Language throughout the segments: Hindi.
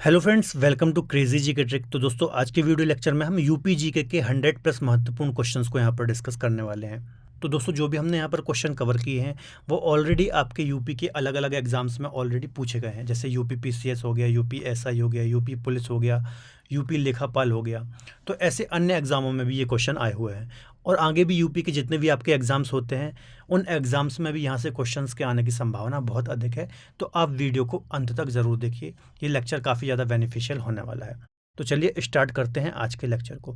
Hello friends, welcome to crazy G K trick. तो दोस्तों, आज के वीडियो लेक्चर में हम यूपी जी के 100 प्लस महत्वपूर्ण क्वेश्चंस को यहाँ पर डिस्कस करने वाले हैं। तो दोस्तों, जो भी हमने यहाँ पर क्वेश्चन कवर किए हैं वो ऑलरेडी आपके यूपी के अलग अलग एग्जाम्स में ऑलरेडी पूछे गए हैं। जैसे यूपी पीसीएस हो गया, यूपी एसआई हो गया, यूपी पुलिस हो गया, यूपी लेखापाल हो गया। तो ऐसे अन्य एग्जामों में भी ये क्वेश्चन आए हुए हैं और आगे भी यूपी के जितने भी आपके एग्ज़ाम्स होते हैं उन एग्ज़ाम्स में भी यहाँ से क्वेश्चंस के आने की संभावना बहुत अधिक है। तो आप वीडियो को अंत तक ज़रूर देखिए, ये लेक्चर काफ़ी ज़्यादा बेनिफिशियल होने वाला है। तो चलिए स्टार्ट करते हैं आज के लेक्चर को।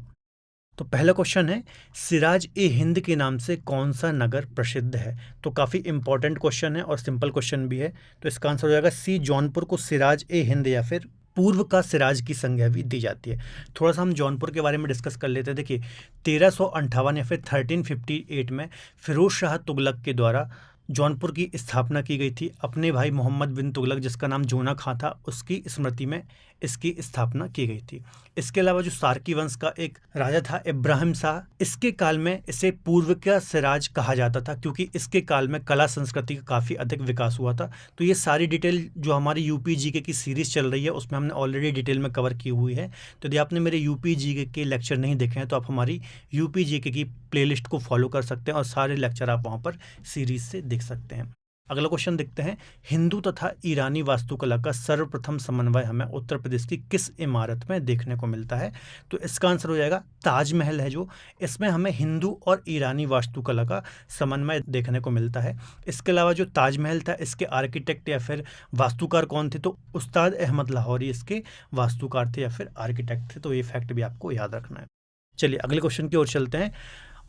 तो पहला क्वेश्चन है, सिराज ए हिंद के नाम से कौन सा नगर प्रसिद्ध है? तो काफ़ी इंपॉर्टेंट क्वेश्चन है और सिंपल क्वेश्चन भी है। तो इसका आंसर हो जाएगा सी, जौनपुर को सिराज ए हिंद या फिर पूर्व का सिराज की संज्ञा भी दी जाती है। थोड़ा सा हम जौनपुर के बारे में डिस्कस कर लेते हैं। देखिए, 1358 या फिर 1358 में फिरोज शाह तुगलक के द्वारा जौनपुर की स्थापना की गई थी। अपने भाई मोहम्मद बिन तुगलक, जिसका नाम जूना खां था, उसकी स्मृति में इसकी स्थापना की गई थी। इसके अलावा जो सार्की वंश का एक राजा था इब्राहिम शाह, इसके काल में इसे पूर्व का सिराज कहा जाता था क्योंकि इसके काल में कला संस्कृति का काफ़ी अधिक विकास हुआ था। तो ये सारी डिटेल जो हमारी यूपी जीके की सीरीज़ चल रही है उसमें हमने ऑलरेडी डिटेल में कवर की हुई है। तो यदि आपने मेरे यूपी जीके के लेक्चर नहीं देखे हैं तो आप हमारी यूपी जीके की प्लेलिस्ट को फॉलो कर सकते हैं और सारे लेक्चर आप वहाँ पर सीरीज से देख सकते हैं। अगला क्वेश्चन देखते हैं, हिंदू तथा ईरानी वास्तुकला का सर्वप्रथम समन्वय हमें उत्तर प्रदेश की किस इमारत में देखने को मिलता है? तो इसका आंसर हो जाएगा ताजमहल है। जो इसमें हमें हिंदू और ईरानी वास्तुकला का समन्वय देखने को मिलता है। इसके अलावा जो ताजमहल था इसके आर्किटेक्ट या फिर वास्तुकार कौन थे? तो उस्ताद अहमद लाहौरी इसके वास्तुकार थे या फिर आर्किटेक्ट थे। तो ये फैक्ट भी आपको याद रखना है। चलिए अगले क्वेश्चन की ओर चलते हैं।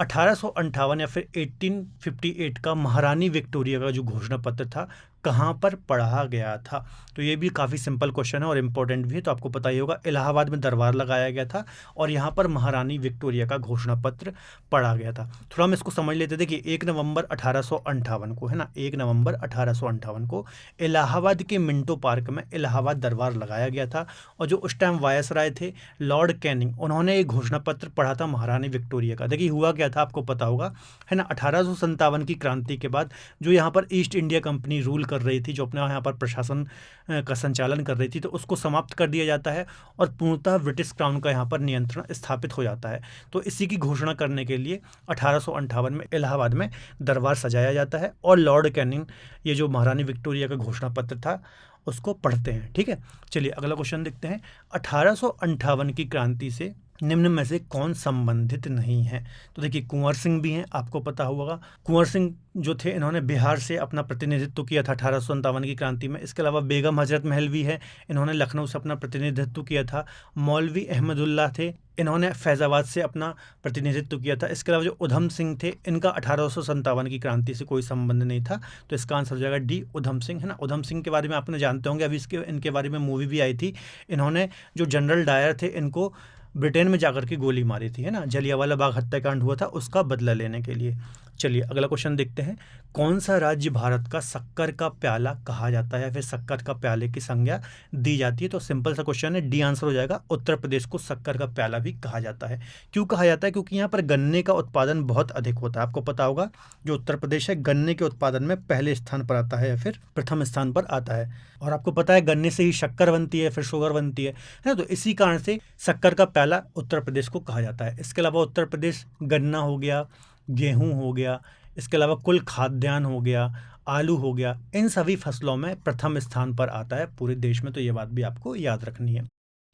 1858 या फिर 1858 का महारानी विक्टोरिया का जो घोषणा पत्र था कहाँ पर पढ़ा गया था? तो ये भी काफ़ी सिंपल क्वेश्चन है और इम्पोर्टेंट भी है। तो आपको पता ही होगा, इलाहाबाद में दरबार लगाया गया था और यहाँ पर महारानी विक्टोरिया का घोषणा पत्र पढ़ा गया था। थोड़ा हम इसको समझ लेते थे कि 1 नवंबर 1858 को, है ना, 1 नवंबर 1858 को इलाहाबाद के मिंटो पार्क में इलाहाबाद दरबार लगाया गया था और जो उस टाइम वायसराय थे लॉर्ड कैनिंग, उन्होंने एक घोषणा पत्र पढ़ा था महारानी विक्टोरिया का। देखिए हुआ क्या था आपको पता होगा, है ना, 1857 की क्रांति के बाद जो यहाँ पर ईस्ट इंडिया कंपनी रूल कर रही थी, जो अपने यहाँ पर प्रशासन का संचालन कर रही थी, तो उसको समाप्त कर दिया जाता है और पूर्णतः ब्रिटिश क्राउन का यहाँ पर नियंत्रण स्थापित हो जाता है। तो इसी की घोषणा करने के लिए 1858 में इलाहाबाद में दरबार सजाया जाता है और लॉर्ड कैनिंग, ये जो महारानी विक्टोरिया का घोषणा पत्र था, उसको पढ़ते हैं। ठीक है, चलिए अगला क्वेश्चन देखते हैं। 1858 की क्रांति से निम्न में से कौन संबंधित नहीं है? तो देखिए, कुंवर सिंह भी हैं, आपको पता होगा। कुंवर सिंह जो थे इन्होंने बिहार से अपना प्रतिनिधित्व किया था 1857 की क्रांति में। इसके अलावा बेगम हजरत महल भी है, इन्होंने लखनऊ से अपना प्रतिनिधित्व किया था। मौलवी अहमदुल्लाह थे, इन्होंने फैज़ाबाद से अपना प्रतिनिधित्व किया था। इसके अलावा जो उधम सिंह थे, इनका 1857 की क्रांति से कोई संबंध नहीं था। तो इसका आंसर हो जाएगा डी, उधम सिंह, है ना। उधम सिंह के बारे में आपने जानते होंगे, अभी इनके बारे में मूवी भी आई थी। इन्होंने जो जनरल डायर थे इनको ब्रिटेन में जाकर के गोली मारी थी, है ना, जलियांवाला बाग हत्याकांड हुआ था उसका बदला लेने के लिए। चलिए अगला क्वेश्चन देखते हैं। कौन सा राज्य भारत का शक्कर का प्याला कहा जाता है या फिर शक्कर का प्याले की संज्ञा दी जाती है? तो सिंपल सा क्वेश्चन है, डी आंसर हो जाएगा। उत्तर प्रदेश को शक्कर का प्याला भी कहा जाता है। क्यों कहा जाता है? क्योंकि यहाँ पर गन्ने का उत्पादन बहुत अधिक होता है। आपको पता होगा जो उत्तर प्रदेश है गन्ने के उत्पादन में पहले स्थान पर आता है या फिर प्रथम स्थान पर आता है। और आपको पता है गन्ने से ही शक्कर बनती है, फिर शुगर बनती है ना। तो इसी कारण से शक्कर का प्याला उत्तर प्रदेश को कहा जाता है। इसके अलावा उत्तर प्रदेश गन्ना हो गया, गेहूं हो गया, इसके अलावा कुल खाद्यान्न हो गया, आलू हो गया, इन सभी फसलों में प्रथम स्थान पर आता है पूरे देश में। तो ये बात भी आपको याद रखनी है।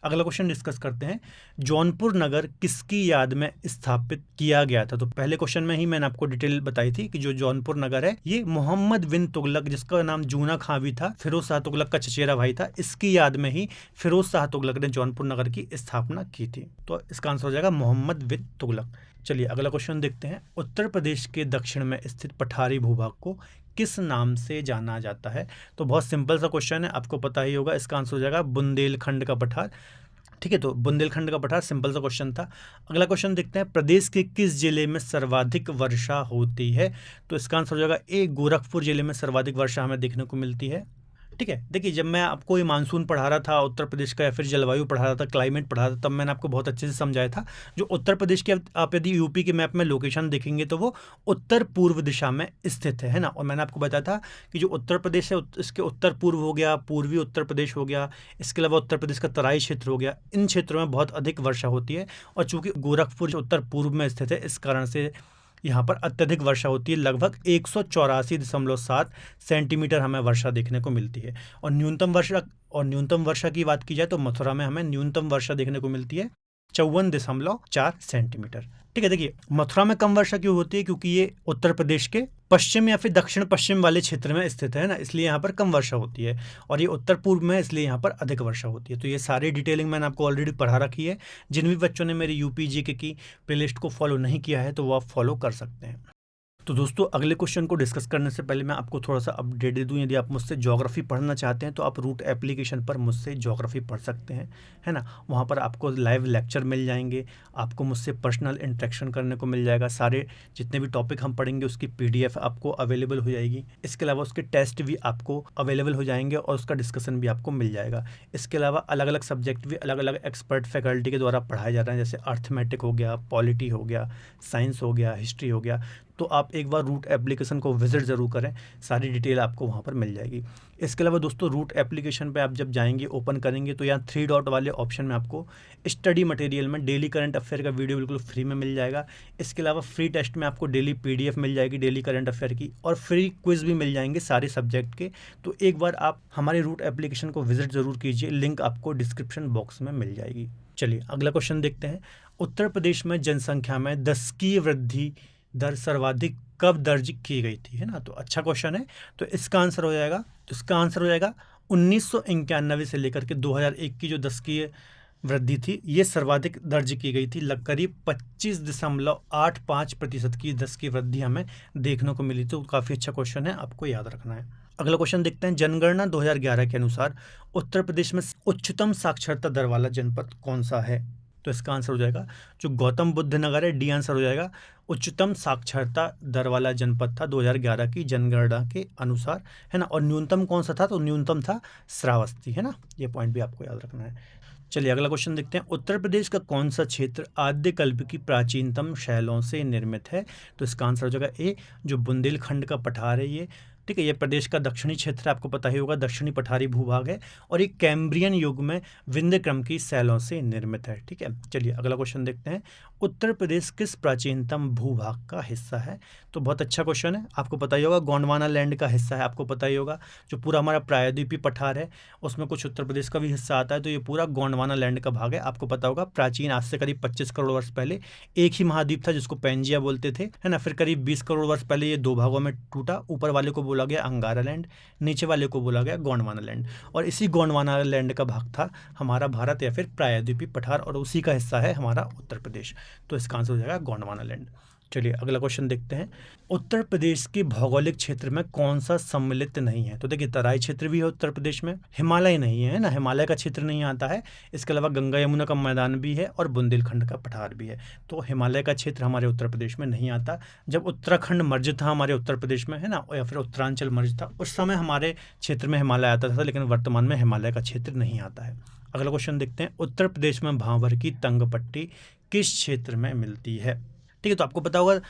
अगला क्वेश्चन डिस्कस करते हैं। जौनपुर नगर किसकी याद में स्थापित किया गया था? तो पहले क्वेश्चन में ही मैंने आपको डिटेल बताई थी कि जो जौनपुर नगर है ये मोहम्मद बिन तुगलक, जिसका नाम जूना खां भी था, फिरोज शाह तुगलक का चचेरा भाई था, इसकी याद में ही फिरोज शाह तुगलक ने जौनपुर नगर की स्थापना की थी। तो इसका आंसर हो जाएगा मोहम्मद बिन तुगलक। चलिए अगला क्वेश्चन देखते हैं। उत्तर प्रदेश के दक्षिण में स्थित पठारी भूभाग को किस नाम से जाना जाता है? तो बहुत सिंपल सा क्वेश्चन है, आपको पता ही होगा। इसका आंसर हो जाएगा बुंदेलखंड का पठार। ठीक है, तो बुंदेलखंड का पठार, सिंपल सा क्वेश्चन था। अगला क्वेश्चन देखते हैं। प्रदेश के किस जिले में सर्वाधिक वर्षा होती है? तो इसका आंसर हो जाएगा ए, गोरखपुर जिले में सर्वाधिक वर्षा हमें देखने को मिलती है। ठीक है, देखिए जब मैं आपको ये मानसून पढ़ा रहा था उत्तर प्रदेश का, या फिर जलवायु पढ़ा रहा था, क्लाइमेट पढ़ा रहा था, तब मैंने आपको बहुत अच्छे से समझाया था। जो उत्तर प्रदेश के, आप यदि यूपी के मैप में लोकेशन देखेंगे तो वो उत्तर पूर्व दिशा में स्थित है ना। और मैंने आपको बताया था कि जो उत्तर प्रदेश है इसके उत्तर पूर्व हो गया, पूर्वी उत्तर प्रदेश हो गया, इसके अलावा उत्तर प्रदेश का तराई क्षेत्र हो गया, इन क्षेत्रों में बहुत अधिक वर्षा होती है। और चूंकि गोरखपुर उत्तर पूर्व में स्थित है, इस कारण से यहाँ पर अत्यधिक वर्षा होती है। लगभग 184.7 सेंटीमीटर हमें वर्षा देखने को मिलती है। और न्यूनतम वर्षा की बात की जाए तो मथुरा में हमें न्यूनतम वर्षा देखने को मिलती है 54.4 सेंटीमीटर। ठीक है, देखिए मथुरा में कम वर्षा क्यों होती है, क्योंकि ये उत्तर प्रदेश के पश्चिम या फिर दक्षिण पश्चिम वाले क्षेत्र में स्थित है ना, इसलिए यहाँ पर कम वर्षा होती है। और ये उत्तर पूर्व में, इसलिए यहाँ पर अधिक वर्षा होती है। तो ये सारी डिटेलिंग मैंने आपको ऑलरेडी पढ़ा रखी है। जिन भी बच्चों ने मेरी यूपी जीके की प्लेलिस्ट को फॉलो नहीं किया है तो वो आप फॉलो कर सकते हैं। तो दोस्तों अगले क्वेश्चन को डिस्कस करने से पहले मैं आपको थोड़ा सा अपडेट दे दूं। यदि आप मुझसे ज्योग्राफी पढ़ना चाहते हैं तो आप रूट एप्लीकेशन पर मुझसे ज्योग्राफी पढ़ सकते हैं, है ना। वहाँ पर आपको लाइव लेक्चर मिल जाएंगे, आपको मुझसे पर्सनल इंटरेक्शन करने को मिल जाएगा। सारे जितने भी टॉपिक हम पढ़ेंगे उसकी PDF आपको अवेलेबल हो जाएगी। इसके अलावा उसके टेस्ट भी आपको अवेलेबल हो जाएंगे और उसका डिस्कशन भी आपको मिल जाएगा। इसके अलावा अलग अलग सब्जेक्ट भी अलग अलग एक्सपर्ट फैकल्टी के द्वारा पढ़ाए जा रहे हैं, जैसे अर्थमेटिक हो गया, पॉलिटी हो गया, साइंस हो गया, हिस्ट्री हो गया। तो आप एक बार रूट एप्लीकेशन को विजिट ज़रूर करें, सारी डिटेल आपको वहाँ पर मिल जाएगी। इसके अलावा दोस्तों रूट एप्लीकेशन पे आप जब जाएंगे, ओपन करेंगे, तो यहाँ 3 डॉट वाले ऑप्शन में आपको स्टडी मटेरियल में डेली करंट अफेयर का वीडियो बिल्कुल फ्री में मिल जाएगा। इसके अलावा फ्री टेस्ट में आपको डेली PDF मिल जाएगी डेली करंट अफेयर की, और फ्री क्विज़ भी मिल जाएंगे सारे सब्जेक्ट के। तो एक बार आप हमारे रूट एप्लीकेशन को विजिट ज़रूर कीजिए, लिंक आपको डिस्क्रिप्शन बॉक्स में मिल जाएगी। चलिए अगला क्वेश्चन देखते हैं। उत्तर प्रदेश में जनसंख्या में दशकीय वृद्धि दर सर्वाधिक कब दर्ज की गई थी, है ना। तो अच्छा क्वेश्चन है। तो इसका आंसर हो जाएगा 1991 से लेकर के 2001 की जो दशकीय वृद्धि थी, ये सर्वाधिक दर्ज की गई थी। करीब 25.85% की दशकीय वृद्धि हमें देखने को मिली। तो काफ़ी अच्छा क्वेश्चन है, आपको याद रखना है। अगला क्वेश्चन देखते हैं। जनगणना 2011 के अनुसार उत्तर प्रदेश में उच्चतम साक्षरता दर वाला जनपद कौन सा है। तो इसका आंसर हो जाएगा जो गौतम बुद्ध नगर है, डी आंसर हो जाएगा। उच्चतम साक्षरता दर वाला जनपद था 2011 की जनगणना के अनुसार, है ना। और न्यूनतम कौन सा था, तो न्यूनतम था श्रावस्ती, है ना। ये पॉइंट भी आपको याद रखना है। चलिए अगला क्वेश्चन देखते हैं। उत्तर प्रदेश का कौन सा क्षेत्र आद्यकल्प की प्राचीनतम शैलों से निर्मित है। तो इसका आंसर हो जाएगा ए, जो बुंदेलखंड का पठार है ये। ठीक है, ये प्रदेश का दक्षिणी क्षेत्र आपको पता ही होगा, दक्षिणी पठारी भूभाग है, और ये कैम्ब्रियन युग में विंध्य क्रम की शैलों से निर्मित है। ठीक है, चलिए अगला क्वेश्चन देखते हैं। उत्तर प्रदेश किस प्राचीनतम भूभाग का हिस्सा है। तो बहुत अच्छा क्वेश्चन है, आपको पता ही होगा गोंडवाना लैंड का हिस्सा है, आपको पता ही होगा। जो पूरा हमारा प्रायद्वीपीय पठार है उसमें कुछ उत्तर प्रदेश का भी हिस्सा आता है, तो ये पूरा गोंडवाना लैंड का भाग है। आपको पता होगा प्राचीन, आज से करीब 25 करोड़ वर्ष पहले एक ही महाद्वीप था जिसको पैंजिया बोलते थे, है ना। फिर करीब 20 करोड़ वर्ष पहले ये 2 भागों में टूटा। ऊपर वाले को बोला गया अंगारा लैंड, नीचे वाले को बोला गया गोंडवाना लैंड, और इसी गोंडवाना लैंड का भाग था हमारा भारत या फिर प्रायद्वीपीय पठार, और उसी का हिस्सा है हमारा उत्तर प्रदेश। तो इसका आंसर हो जाएगा गोंडवाना लैंड। चलिए अगला क्वेश्चन देखते हैं। उत्तर प्रदेश के भौगोलिक क्षेत्र में कौन सा सम्मिलित नहीं है। तो देखिए तराई क्षेत्र भी है उत्तर प्रदेश में, हिमालय नहीं है ना, हिमालय का क्षेत्र नहीं आता है। इसके अलावा गंगा यमुना का मैदान भी है और बुंदेलखंड का पठार भी है। तो हिमालय का क्षेत्र हमारे उत्तर प्रदेश में नहीं आता। जब उत्तराखंड मर्ज था हमारे उत्तर प्रदेश में, है ना, या फिर उत्तरांचल मर्ज था, उस समय हमारे क्षेत्र में हिमालय आता था, लेकिन वर्तमान में हिमालय का क्षेत्र नहीं आता है। अगला क्वेश्चन देखते हैं। उत्तर प्रदेश में भांवर की तंग पट्टी किस क्षेत्र में मिलती है। ठीक है, तो आपको पता होगा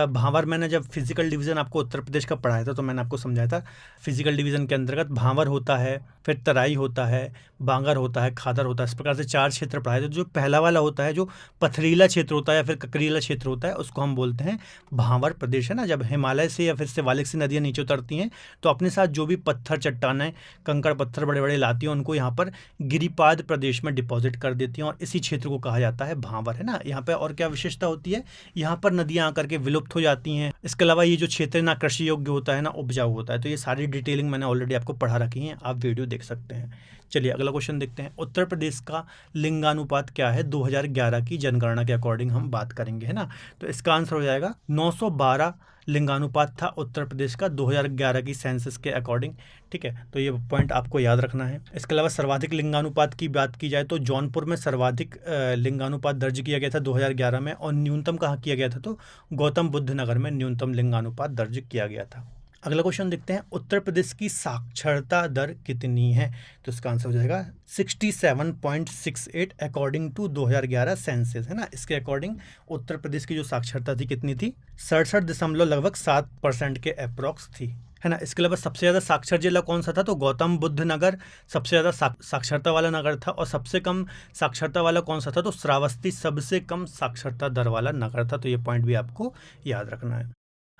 भांवर, मैंने जब फिजिकल डिवीज़न आपको उत्तर प्रदेश का पढ़ाया था तो मैंने आपको समझाया था फिजिकल डिवीज़न के अंतर्गत भांवर होता है, फिर तराई होता है, बांगर होता है, खादर होता है। इस प्रकार से 4 क्षेत्र पढ़ाए थे। जो पहला वाला होता है, जो पथरीला क्षेत्र होता है या फिर ककरीला क्षेत्र होता है, उसको हम बोलते हैं भांवर प्रदेश, है ना। जब हिमालय से या फिर शिवालिक से नदियाँ नीचे उतरती हैं तो अपने साथ जो भी पत्थर, चट्टानें, कंकड़ पत्थर बड़े बड़े लाती हैं, उनको यहाँ पर गिरिपाद प्रदेश में डिपॉजिट कर देती हैं, और इसी क्षेत्र को कहा जाता है भांवर, है ना। यहाँ पर और क्या विशेषता होती है, यहाँ पर नदियाँ आकर के विलुप्त हो जाती हैं। इसके अलावा ये जो क्षेत्र ना कृषि योग्य होता है, ना उपजाऊ होता है। तो ये सारी डिटेलिंग मैंने ऑलरेडी आपको पढ़ा रखी है, आप वीडियो देख सकते हैं। चलिए अगला क्वेश्चन देखते हैं। उत्तर प्रदेश का लिंगानुपात क्या है 2011 की जनगणना के अकॉर्डिंग हम बात करेंगे, है ना। तो इसका आंसर हो जाएगा 912 लिंगानुपात था उत्तर प्रदेश का 2011 की सेंसस के अकॉर्डिंग। ठीक है, तो ये पॉइंट आपको याद रखना है। इसके अलावा सर्वाधिक लिंगानुपात की बात की जाए तो जौनपुर में सर्वाधिक लिंगानुपात दर्ज किया गया था 2011 में, और न्यूनतम कहाँ किया गया था, तो गौतम बुद्ध नगर में न्यूनतम लिंगानुपात दर्ज किया गया था। अगला क्वेश्चन देखते हैं, उत्तर प्रदेश की साक्षरता दर कितनी है? तो इसका आंसर हो जाएगा 67.68 अकॉर्डिंग टू 2011 सेंसस, है ना। इसके अकॉर्डिंग उत्तर प्रदेश की जो साक्षरता थी कितनी थी? 67.7% के अप्रॉक्स थी, है ना। इसके अलावा सबसे ज़्यादा साक्षर जिला कौन सा था? तो गौतम बुद्ध नगर सबसे ज़्यादा साक्षरता वाला नगर था। और सबसे कम साक्षरता वाला कौन सा था? तो श्रावस्ती सबसे कम साक्षरता दर वाला नगर था। तो ये पॉइंट भी आपको याद रखना है।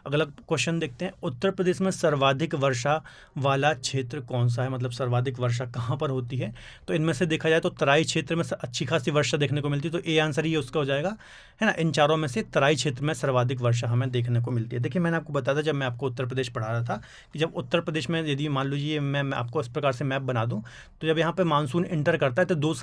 अगला क्वेश्चन देखते हैं, उत्तर प्रदेश में सर्वाधिक वर्षा वाला क्षेत्र कौन सा है? मतलब सर्वाधिक वर्षा कहाँ पर होती है? तो इनमें से देखा जाए तो तराई क्षेत्र में अच्छी खासी वर्षा देखने को मिलती है। तो ए आंसर ही उसका हो जाएगा, है ना। इन चारों में से तराई क्षेत्र में सर्वाधिक वर्षा हमें देखने को मिलती है। देखिए, मैंने आपको बताया था जब मैं आपको उत्तर प्रदेश पढ़ा रहा था कि जब उत्तर प्रदेश में, यदि मान लीजिए मैं आपको इस प्रकार से मैप बना दूँ, तो जब यहाँ पर मानसून इंटर करता है तो दो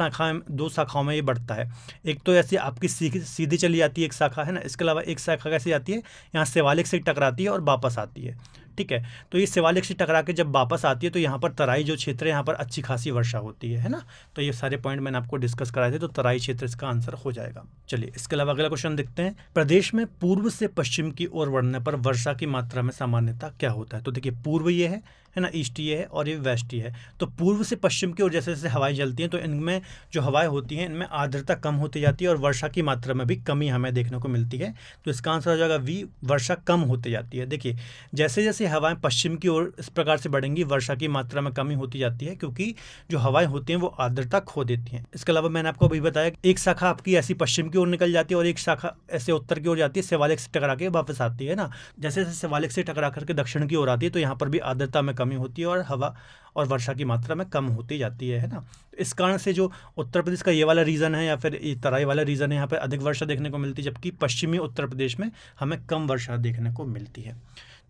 शाखाओं में ये बढ़ता है। एक तो ऐसी आपकी सीधी चली जाती है एक शाखा, है ना। इसके अलावा एक शाखा कैसे आती है? यहाँ शिवालिक से टकराती है और वापस आती है, ठीक है। तो ये शिवालिक से टकरा के जब वापस आती है तो यहाँ पर तराई जो क्षेत्र है यहाँ पर अच्छी खासी वर्षा होती है ना। तो ये सारे पॉइंट मैंने आपको डिस्कस कराए थे, तो तराई क्षेत्र इसका आंसर हो जाएगा। चलिए, इसके अलावा अगला क्वेश्चन देखते हैं, प्रदेश में पूर्व से पश्चिम की ओर बढ़ने पर वर्षा की मात्रा में सामान्यता क्या होता है? तो देखिए, पूर्व ये है ना, ईस्ट ये है और ये वेस्ट ये है। तो पूर्व से पश्चिम की ओर जैसे जैसे हवाएं चलती हैं तो इनमें जो हवाएं होती हैं इनमें आर्द्रता कम होती जाती है और वर्षा की मात्रा में भी कमी हमें देखने को मिलती है। तो इसका आंसर हो जाएगा वी, वर्षा कम होती जाती है। देखिए, जैसे जैसे हवाएं पश्चिम की ओर इस प्रकार से बढ़ेंगी वर्षा की मात्रा में कमी होती जाती है, क्योंकि जो हवाएं होती हैं वो आर्द्रता खो देती हैं। इसके अलावा मैंने आपको अभी बताया एक शाखा आपकी ऐसी पश्चिम की ओर निकल जाती है और एक शाखा ऐसे उत्तर की ओर जाती है, शिवालिक से टकरा के वापस आती है ना। जैसे जैसे शिवालिक से टकरा करके दक्षिण की ओर आती है तो यहाँ पर भी आर्द्रता में कमी होती है और हवा और वर्षा की मात्रा में कम होती जाती है ना। इस कारण से जो उत्तर प्रदेश का ये वाला रीजन है या फिर ये तराई वाला रीजन है, यहाँ पर अधिक वर्षा देखने को मिलती है, जबकि पश्चिमी उत्तर प्रदेश में हमें कम वर्षा देखने को मिलती है।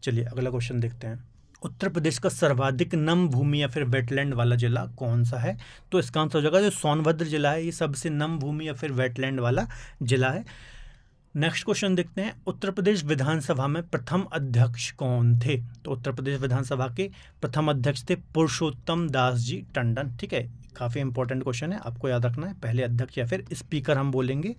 चलिए, अगला क्वेश्चन देखते हैं, उत्तर प्रदेश का सर्वाधिक नम भूमि या फिर वेटलैंड वाला जिला कौन सा है? तो इसका आंसर हो जाएगा जो सोनभद्र जिला है, ये सबसे नम भूमि या फिर वेटलैंड वाला जिला है। नेक्स्ट क्वेश्चन देखते हैं, उत्तर प्रदेश विधानसभा में प्रथम अध्यक्ष कौन थे? तो उत्तर प्रदेश विधानसभा के प्रथम अध्यक्ष थे पुरुषोत्तम दास जी टंडन, ठीक है। काफ़ी इंपॉर्टेंट क्वेश्चन है, आपको याद रखना है, पहले अध्यक्ष या फिर स्पीकर हम बोलेंगे,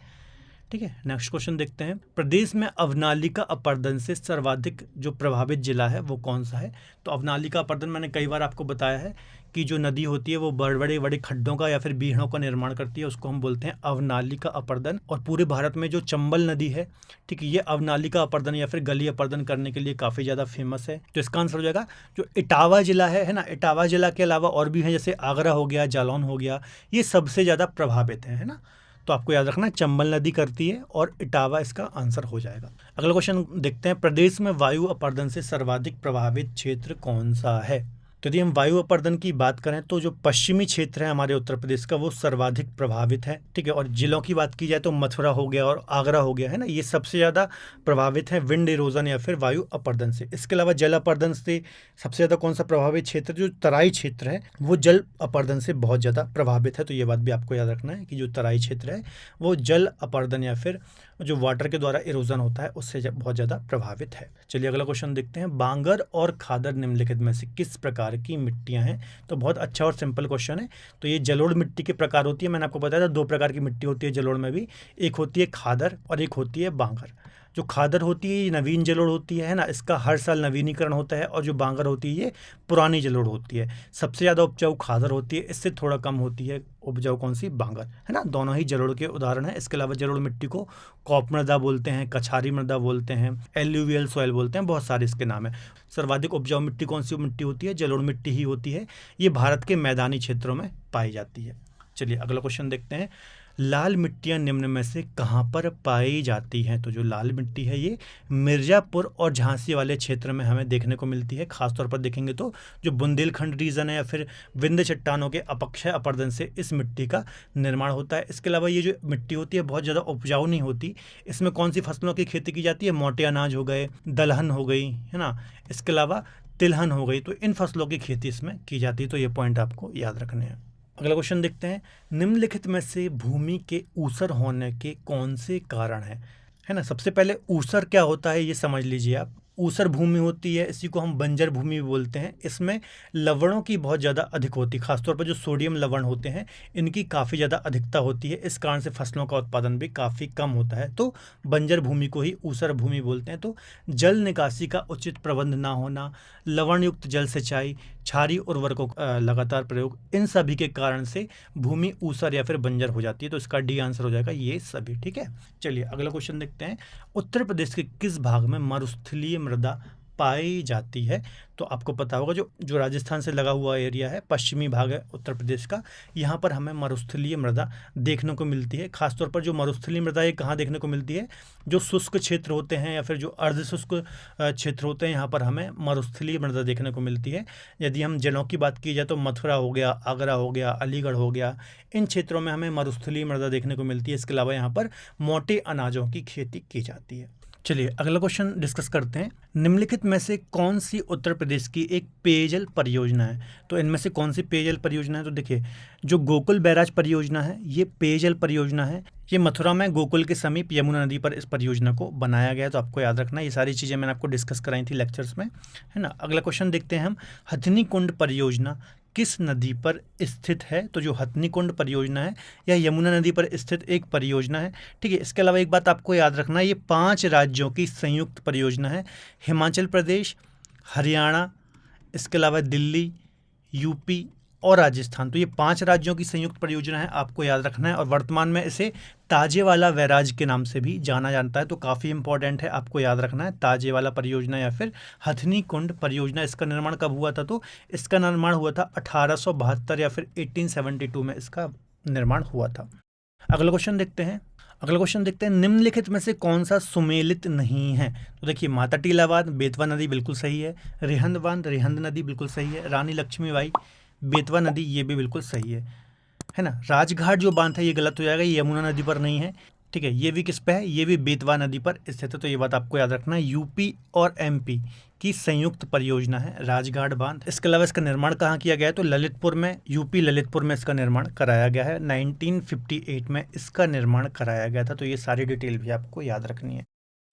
ठीक है। नेक्स्ट क्वेश्चन देखते हैं, प्रदेश में अवनालिका अपर्दन से सर्वाधिक जो प्रभावित जिला है वो कौन सा है? तो अवनालिका अपर्दन मैंने कई बार आपको बताया है कि जो नदी होती है वो बड़े बड़े खड्डों का या फिर बीहड़ों का निर्माण करती है, उसको हम बोलते हैं अवनालिका अपर्दन। और पूरे भारत में जो चंबल नदी है, ठीक है, ये अवनालिका अपर्दन या फिर गली अपर्दन करने के लिए काफ़ी ज़्यादा फेमस है। तो इसका आंसर हो जाएगा जो इटावा जिला है ना। इटावा जिला के अलावा और भी हैं, जैसे आगरा हो गया, जालौन हो गया, ये सबसे ज़्यादा प्रभावित है ना। तो आपको याद रखना है चंबल नदी करती है और इटावा इसका आंसर हो जाएगा। अगला क्वेश्चन देखते हैं, प्रदेश में वायु अपर्दन से सर्वाधिक प्रभावित क्षेत्र कौन सा है? तो यदि हम वायु अपर्दन की बात करें तो जो पश्चिमी क्षेत्र है हमारे उत्तर प्रदेश का वो सर्वाधिक प्रभावित है, ठीक है। और जिलों की बात की जाए तो मथुरा हो गया और आगरा हो गया, है ना, ये सबसे ज़्यादा प्रभावित है विंड इरोजन या फिर वायु अपर्दन से। इसके अलावा जल अपर्दन से सबसे ज़्यादा कौन सा प्रभावित क्षेत्र? जो तराई क्षेत्र है वो जल अपर्दन से बहुत ज़्यादा प्रभावित है। तो ये बात भी आपको याद रखना है कि जो तराई क्षेत्र है वो जल अपर्दन या फिर जो वाटर के द्वारा इरोजन होता है उससे बहुत ज़्यादा प्रभावित है। चलिए, अगला क्वेश्चन देखते हैं, बांगर और खादर निम्नलिखित में से किस प्रकार की मिट्टियां हैं? तो बहुत अच्छा और सिंपल क्वेश्चन है। तो ये जलोढ़ मिट्टी के प्रकार होती है, मैंने आपको बताया था 2 प्रकार की मिट्टी होती है जलोढ़ में भी, एक होती है खादर और एक होती है बांगर। जो खादर होती है ये नवीन जलोढ़ होती है ना, इसका हर साल नवीनीकरण होता है। और जो बांगर होती है ये पुरानी जलोढ़ होती है। सबसे ज़्यादा उपजाऊ खादर होती है, इससे थोड़ा कम होती है उपजाऊ कौन सी? बांगर, है ना। दोनों ही जलोढ़ के उदाहरण हैं। इसके अलावा जलोढ़ मिट्टी को कॉप मृदा बोलते हैं, कछारी मृदा बोलते हैं, एल्यूवियल सॉइल बोलते हैं, बहुत सारे इसके नाम है। सर्वाधिक उपजाऊ मिट्टी कौन सी मिट्टी होती है? जलोढ़ मिट्टी ही होती है। ये भारत के मैदानी क्षेत्रों में पाई जाती है। चलिए, अगला क्वेश्चन देखते हैं, लाल मिट्टियाँ निम्न में से कहाँ पर पाई जाती हैं? तो जो लाल मिट्टी है ये मिर्ज़ापुर और झांसी वाले क्षेत्र में हमें देखने को मिलती है। खासतौर पर देखेंगे तो जो बुंदेलखंड रीजन है या फिर विंध्य चट्टानों के अपक्षय अपर्दन से इस मिट्टी का निर्माण होता है। इसके अलावा ये जो मिट्टी होती है बहुत ज़्यादा उपजाऊ नहीं होती। इसमें कौन सी फसलों की खेती की जाती है? मोटे अनाज हो गए, दलहन हो गई, है ना, इसके अलावा तिलहन हो गई। तो इन फसलों की खेती इसमें की जाती है। तो ये पॉइंट आपको याद रखने हैं। अगला क्वेश्चन देखते हैं, निम्नलिखित में से भूमि के ऊसर होने के कौन से कारण हैं? है ना। सबसे पहले ऊसर क्या होता है ये समझ लीजिए आप। ऊसर भूमि होती है, इसी को हम बंजर भूमि भी बोलते हैं। इसमें लवणों की बहुत ज़्यादा अधिक होती है, खासतौर पर जो सोडियम लवण होते हैं इनकी काफ़ी ज़्यादा अधिकता होती है। इस कारण से फसलों का उत्पादन भी काफ़ी कम होता है, तो बंजर भूमि को ही ऊसर भूमि बोलते हैं। तो जल निकासी का उचित प्रबंध ना होना, लवण युक्त जल सिंचाई, क्षारीय उर्वरकों का लगातार प्रयोग, इन सभी के कारण से भूमि ऊसर या फिर बंजर हो जाती है। तो इसका डी आंसर हो जाएगा ये सभी। ठीक है, चलिए अगला क्वेश्चन देखते हैं। उत्तर प्रदेश के किस भाग में मरुस्थलीय मृदा पाई जाती है? तो आपको पता होगा जो राजस्थान से लगा हुआ एरिया है, पश्चिमी भाग है उत्तर प्रदेश का, यहाँ पर हमें मरुस्थलीय मृदा देखने को मिलती है। खासतौर पर जो मरुस्थलीय मृदा ये कहाँ देखने को मिलती है? जो शुष्क क्षेत्र होते हैं या फिर जो अर्धशुष्क क्षेत्र होते हैं, यहाँ पर हमें मरुस्थलीय मृदा देखने को मिलती है। यदि हम जिलों की बात की जाए तो मथुरा हो गया, आगरा हो गया, अलीगढ़ हो गया, इन क्षेत्रों में हमें मरुस्थलीय मृदा देखने को मिलती है। इसके अलावा यहाँ पर मोटे अनाजों की खेती की जाती है। चलिए अगला क्वेश्चन डिस्कस करते हैं। निम्नलिखित में से कौन सी उत्तर प्रदेश की एक पेयजल परियोजना है? तो इनमें से कौन सी पेयजल परियोजना है? तो देखिए, जो गोकुल बैराज परियोजना है ये पेयजल परियोजना है। ये मथुरा में गोकुल के समीप यमुना नदी पर इस परियोजना को बनाया गया है, तो आपको याद रखना। ये सारी चीज़ें मैंने आपको डिस्कस कराई थी लेक्चर्स में, है ना। अगला क्वेश्चन देखते हैं हम। हथनी कुंड परियोजना किस नदी पर स्थित है? तो जो हथनी कुंड परियोजना है यह यमुना नदी पर स्थित एक परियोजना है। ठीक है, इसके अलावा एक बात आपको याद रखना, ये 5 राज्यों की संयुक्त परियोजना है। हिमाचल प्रदेश, हरियाणा, इसके अलावा दिल्ली, यूपी और राजस्थान। तो ये 5 राज्यों की संयुक्त परियोजना है, आपको याद रखना है। और वर्तमान में इसे ताजेवाला बैराज के नाम से भी जाना जाता है, तो काफ़ी इंपॉर्टेंट है, आपको याद रखना है। ताजेवाला परियोजना या फिर हथनी कुंड परियोजना, इसका निर्माण कब हुआ था? तो इसका निर्माण हुआ था 1872 या फिर 1872 में इसका निर्माण हुआ था। अगला क्वेश्चन देखते हैं। निम्नलिखित में से कौन सा सुमेलित नहीं है? तो देखिए, माता टीला बांध, बेतवा नदी बिल्कुल सही है। रिहंद बांध, रिहंद नदी बिल्कुल सही है। रानी लक्ष्मीबाई, बेतवा नदी, ये भी बिल्कुल सही है ना। राजघाट जो बांध है ये गलत हो जाएगा, ये यमुना नदी पर नहीं है। ठीक है, ये भी किस पे है? ये भी बेतवा नदी पर स्थित है, तो ये बात आपको याद रखना है। यूपी और एमपी की संयुक्त परियोजना है राजघाट बांध। इसके अलावा इसका निर्माण कहाँ किया गया है? तो ललितपुर में, यूपी ललितपुर में इसका निर्माण कराया गया है। 1958 में इसका निर्माण कराया गया था, तो ये सारी डिटेल भी आपको याद रखनी है।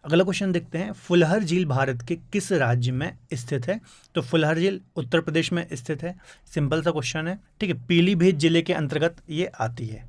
अगला क्वेश्चन देखते हैं। फुलहर झील भारत के किस राज्य में स्थित है? तो फुलहर झील उत्तर प्रदेश में स्थित है। सिंपल सा क्वेश्चन है। ठीक है, पीलीभीत जिले के अंतर्गत ये आती है।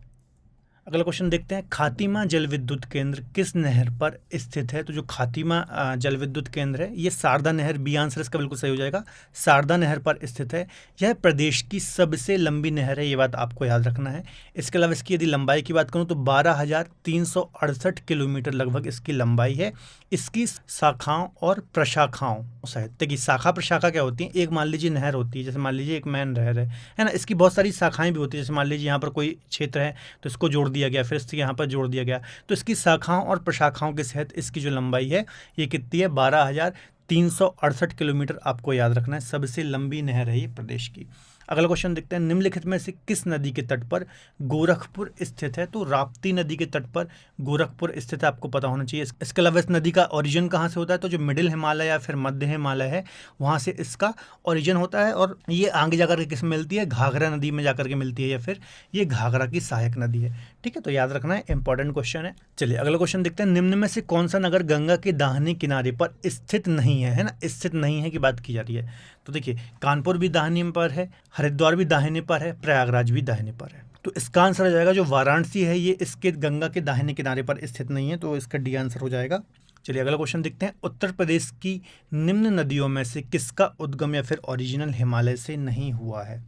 अगला क्वेश्चन देखते हैं। खातिमा जल विद्युत केंद्र किस नहर पर स्थित है? तो जो खातिमा जल विद्युत केंद्र है ये शारदा नहर, बी आंसर इसका बिल्कुल सही हो जाएगा, शारदा नहर पर स्थित है। यह प्रदेश की सबसे लंबी नहर है, ये बात आपको याद रखना है। इसके अलावा इसकी यदि लंबाई की बात करूँ तो 12,368 किलोमीटर लगभग इसकी लंबाई है। इसकी शाखाओं और प्रशाखाओं सहित, देखिए शाखा प्रशाखा क्या होती है? एक मान लीजिए नहर होती है, जैसे मान लीजिए एक मेन नहर है ना, इसकी बहुत सारी शाखाएं भी होती है। जैसे मान लीजिए यहाँ पर कोई क्षेत्र है तो इसको जोड़ दिया गया, फिर इससे यहाँ पर जोड़ दिया गया, तो इसकी शाखाओं और प्रशाखाओं के सहित इसकी जो लंबाई है ये कितनी है? 12,368 किलोमीटर, आपको याद रखना है। सबसे लंबी नहर है ये प्रदेश की। अगला क्वेश्चन देखते हैं। निम्नलिखित में से किस नदी के तट पर गोरखपुर स्थित है? तो राप्ती नदी के तट पर गोरखपुर स्थित है, आपको पता होना चाहिए। इसके अलावा इस नदी का ओरिजिन कहाँ से होता है? तो जो मिडिल हिमालय या फिर मध्य हिमालय है वहाँ से इसका ओरिजिन होता है, और ये आगे जाकर के किस में मिलती है? घाघरा नदी में जाकर के मिलती है, या फिर ये घाघरा की सहायक नदी है। ठीक है, तो याद रखना है, इंपॉर्टेंट क्वेश्चन है। चलिए अगला क्वेश्चन देखते हैं। निम्न में से कौन सा नगर गंगा के दाहिने किनारे पर स्थित नहीं है ना, स्थित नहीं है की बात की जा रही है। तो देखिए, कानपुर भी दाहिने पर है, हरिद्वार भी दाहिने पर है, प्रयागराज भी दाहिने पर है। तो इसका आंसर हो जाएगा जो वाराणसी है ये इसके गंगा के दाहिने किनारे पर स्थित नहीं है, तो इसका डी आंसर हो जाएगा। चलिए अगला क्वेश्चन देखते हैं। उत्तर प्रदेश की निम्न नदियों में से किसका उद्गम या फिर ओरिजिनल हिमालय से नहीं हुआ है?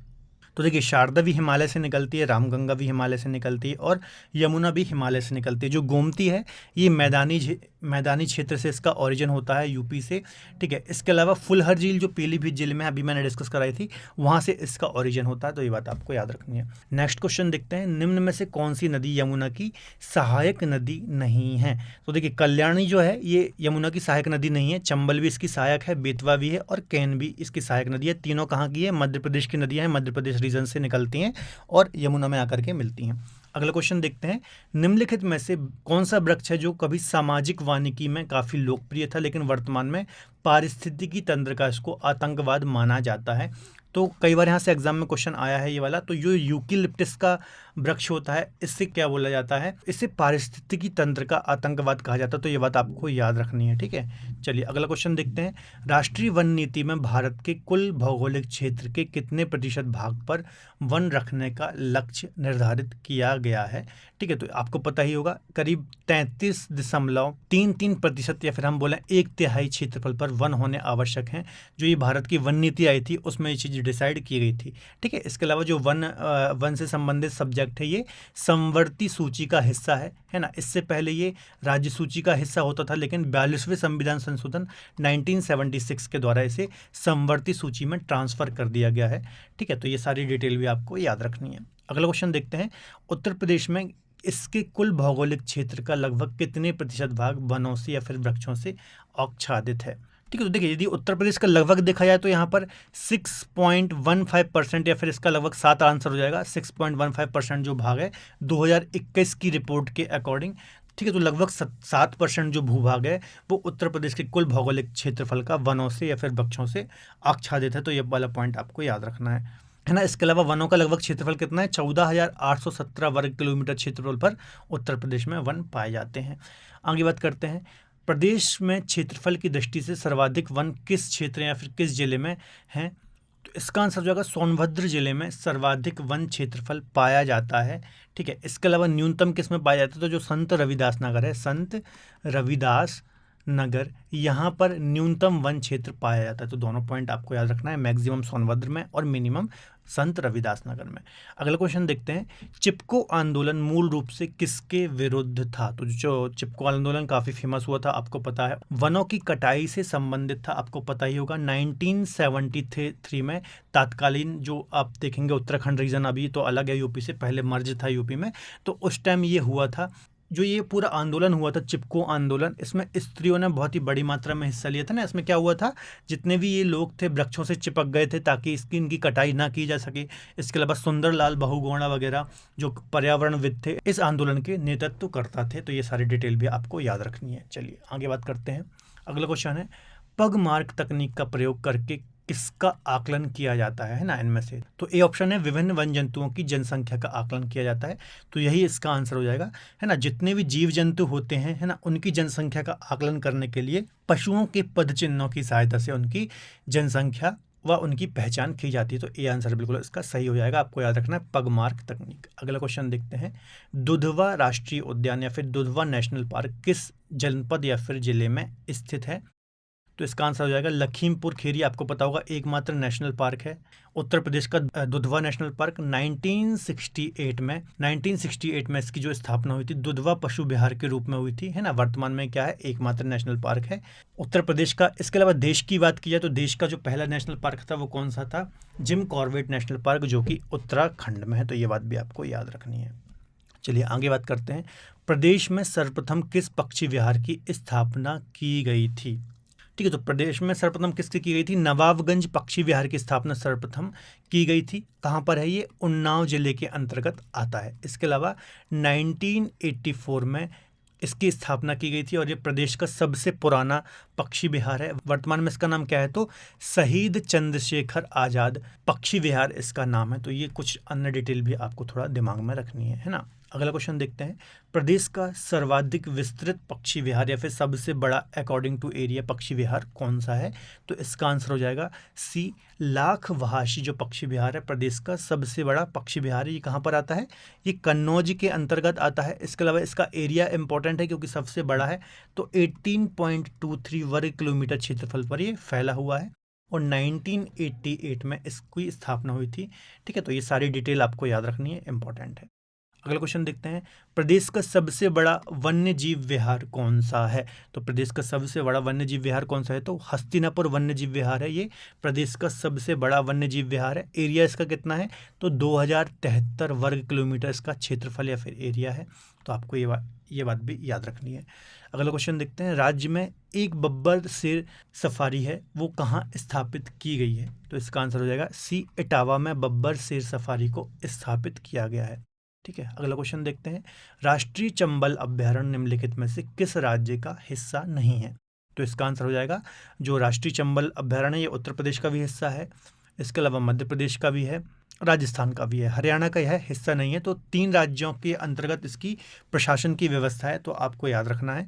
तो देखिए, शारदा भी हिमालय से निकलती है, रामगंगा भी हिमालय से निकलती है, और यमुना भी हिमालय से निकलती है। जो गोमती है ये मैदानी क्षेत्र से इसका ओरिजिन होता है, यूपी से। ठीक है, इसके अलावा फुलहर झील जो पीलीभीत जिले में अभी मैंने डिस्कस कराई थी, वहाँ से इसका ओरिजिन होता है, तो ये बात आपको याद रखनी है। नेक्स्ट क्वेश्चन देखते हैं। निम्न में से कौन सी नदी यमुना की सहायक नदी नहीं है? तो देखिए, कल्याणी जो है ये यमुना की सहायक नदी नहीं है, चंबल भी इसकी सहायक है, बेतवा भी है, और कैन भी इसकी सहायक नदी है। तीनों कहाँ की है? मध्य प्रदेश की नदियाँ हैं, मध्य प्रदेश रीजन से निकलती हैं और यमुना में आकर के मिलती हैं। अगला क्वेश्चन देखते हैं। निम्नलिखित में से कौन सा वृक्ष है जो कभी सामाजिक वानिकी में काफ़ी लोकप्रिय था लेकिन वर्तमान में पारिस्थितिकी तंत्र का इसको आतंकवाद माना जाता है? तो कई बार यहाँ से एग्जाम में क्वेश्चन आया है ये वाला। तो जो यूकेलिप्टस का वृक्ष होता है इससे क्या बोला जाता है, इससे पारिस्थितिकी तंत्र का आतंकवाद कहा जाता है। तो ये बात आपको याद रखनी है, ठीक है। चलिए अगला क्वेश्चन देखते हैं। राष्ट्रीय वन नीति में भारत के कुल भौगोलिक क्षेत्र के कितने प्रतिशत भाग पर वन रखने का लक्ष्य निर्धारित किया गया है, ठीक है। तो आपको पता ही होगा करीब 33.33% या फिर हम बोलें 1/3 क्षेत्रफल पर वन होने आवश्यक हैं। जो ये भारत की वन नीति आई थी उसमें ये चीज़ डिसाइड की गई थी, ठीक है। इसके अलावा जो वन से संबंधित सब्जेक्ट है ये समवर्ती सूची का हिस्सा है ना। इससे पहले ये राज्य सूची का हिस्सा होता था, लेकिन 42वें संविधान संशोधन 1976 के द्वारा इसे समवर्ती सूची में ट्रांसफर कर दिया गया है, ठीक है। तो ये सारी डिटेल भी आपको याद रखनी है। अगला क्वेश्चन देखते हैं। उत्तर प्रदेश में इसके कुल भौगोलिक क्षेत्र का लगभग कितने प्रतिशत भाग वनों से या फिर वृक्षों से आच्छादित है, ठीक है। तो देखिए यदि उत्तर प्रदेश का लगभग देखा जाए तो यहाँ पर 6.15% या फिर इसका लगभग 7 आंसर हो जाएगा। 6.15% जो भाग है 2021 की रिपोर्ट के अकॉर्डिंग, ठीक है। तो लगभग 7% जो भूभाग है वो उत्तर प्रदेश के कुल भौगोलिक क्षेत्रफल का वनों से या फिर वृक्षों से आच्छादित है। तो ये वाला पॉइंट आपको याद रखना है ना। इसके अलावा वनों का लगभग क्षेत्रफल कितना है, 14,817 वर्ग किलोमीटर क्षेत्रफल पर उत्तर प्रदेश में वन पाए जाते हैं। आगे बात करते हैं। प्रदेश में क्षेत्रफल की दृष्टि से सर्वाधिक वन किस क्षेत्र या फिर किस जिले में हैं, तो इसका आंसर हो जाएगा सोनभद्र जिले में सर्वाधिक वन क्षेत्रफल पाया जाता है, ठीक है। इसके अलावा न्यूनतम किस में पाया जाता है, तो जो संत रविदास नगर है, संत रविदास नगर, यहाँ पर न्यूनतम वन क्षेत्र पाया जाता है। तो दोनों पॉइंट आपको याद रखना है, मैक्सिमम सोनभद्र में और मिनिमम संत रविदास नगर में। अगला क्वेश्चन देखते हैं। चिपको आंदोलन मूल रूप से किसके विरुद्ध था, तो जो चिपको आंदोलन काफ़ी फेमस हुआ था, आपको पता है वनों की कटाई से संबंधित था, आपको पता ही होगा। 1973 में तत्कालीन जो आप देखेंगे उत्तराखंड रीजन अभी तो अलग है यूपी से, पहले मर्ज था यूपी में, तो उस टाइम ये हुआ था। जो ये पूरा आंदोलन हुआ था चिपको आंदोलन, इसमें स्त्रियों ने बहुत ही बड़ी मात्रा में हिस्सा लिया था ना। इसमें क्या हुआ था, जितने भी ये लोग थे वृक्षों से चिपक गए थे ताकि इनकी कटाई ना की जा सके। इसके अलावा सुंदरलाल बहुगुणा वगैरह जो पर्यावरणविद थे इस आंदोलन के नेतृत्व करता थे। तो ये सारी डिटेल भी आपको याद रखनी है। चलिए आगे बात करते हैं। अगला क्वेश्चन है। पग मार्क तकनीक का प्रयोग करके किसका आकलन किया जाता है ना इनमें से, तो ए ऑप्शन है विभिन्न वन जंतुओं की जनसंख्या का आकलन किया जाता है। तो यही इसका आंसर हो जाएगा, है ना। जितने भी जीव जंतु होते हैं, है ना, उनकी जनसंख्या का आकलन करने के लिए पशुओं के पद चिन्हों की सहायता से उनकी जनसंख्या व उनकी पहचान की जाती है। तो ए आंसर बिल्कुल इसका सही हो जाएगा, आपको याद रखना है पगमार्क तकनीक। अगला क्वेश्चन देखते हैं। दुधवा राष्ट्रीय उद्यान या फिर दुधवा नेशनल पार्क किस जनपद या फिर जिले में स्थित है, तो इसका आंसर हो जाएगा लखीमपुर खीरी। आपको पता होगा एकमात्र नेशनल पार्क है उत्तर प्रदेश का दुधवा नेशनल पार्क। 1968 में इसकी जो स्थापना हुई थी दुधवा पशु विहार के रूप में हुई थी, है ना। वर्तमान में क्या है, एकमात्र नेशनल पार्क है उत्तर प्रदेश का। इसके अलावा देश की बात की जाए तो देश का जो पहला नेशनल पार्क था वो कौन सा था, जिम कॉर्बेट नेशनल पार्क, जो कि उत्तराखंड में है। तो ये बात भी आपको याद रखनी है। चलिए आगे बात करते हैं। प्रदेश में सर्वप्रथम किस पक्षी विहार की स्थापना की गई थी, ठीक है। तो प्रदेश में सर्वप्रथम किसकी की गई थी, नवाबगंज पक्षी विहार की स्थापना सर्वप्रथम की गई थी। कहाँ पर है ये, उन्नाव जिले के अंतर्गत आता है। इसके अलावा 1984 में इसकी स्थापना की गई थी और ये प्रदेश का सबसे पुराना पक्षी विहार है। वर्तमान में इसका नाम क्या है, तो शहीद चंद्रशेखर आज़ाद पक्षी विहार इसका नाम है। तो ये कुछ अन्य डिटेल भी आपको थोड़ा दिमाग में रखनी है ना। अगला क्वेश्चन देखते हैं। प्रदेश का सर्वाधिक विस्तृत पक्षी विहार या फिर सबसे बड़ा अकॉर्डिंग टू एरिया पक्षी विहार कौन सा है, तो इसका आंसर हो जाएगा सी लाखवासी जो पक्षी विहार है प्रदेश का सबसे बड़ा पक्षी विहार है। ये कहाँ पर आता है, ये कन्नौज के अंतर्गत आता है। इसके अलावा इसका एरिया इंपॉर्टेंट है क्योंकि सबसे बड़ा है, तो 18.23 वर्ग किलोमीटर क्षेत्रफल पर ये फैला हुआ है और 1988 में इसकी स्थापना हुई थी, ठीक है। तो ये सारी डिटेल आपको याद रखनी है, इंपॉर्टेंट है। अगला क्वेश्चन देखते हैं। प्रदेश का सबसे बड़ा वन्य जीव विहार कौन सा है, तो प्रदेश का सबसे बड़ा वन्य जीव विहार कौन सा है, तो हस्तिनापुर वन्य जीव विहार है। ये प्रदेश का सबसे बड़ा वन्य जीव विहार है। एरिया इसका कितना है, तो 2073 वर्ग किलोमीटर इसका क्षेत्रफल या फिर एरिया है। तो आपको ये बात भी याद रखनी है। अगला क्वेश्चन देखते हैं। राज्य में एक बब्बर शेर सफारी है, वो कहाँ स्थापित की गई है, तो इसका आंसर हो जाएगा सी इटावा में बब्बर शेर सफारी को स्थापित किया गया है, ठीक है। अगला क्वेश्चन देखते हैं। राष्ट्रीय चंबल अभ्यारण्य निम्नलिखित में से किस राज्य का हिस्सा नहीं है, तो इसका आंसर हो जाएगा जो राष्ट्रीय चंबल अभ्यारण्य ये उत्तर प्रदेश का भी हिस्सा है, इसके अलावा मध्य प्रदेश का भी है, राजस्थान का भी है, हरियाणा का यह हिस्सा नहीं है। तो 3 राज्यों के अंतर्गत इसकी प्रशासन की व्यवस्था है, तो आपको याद रखना है।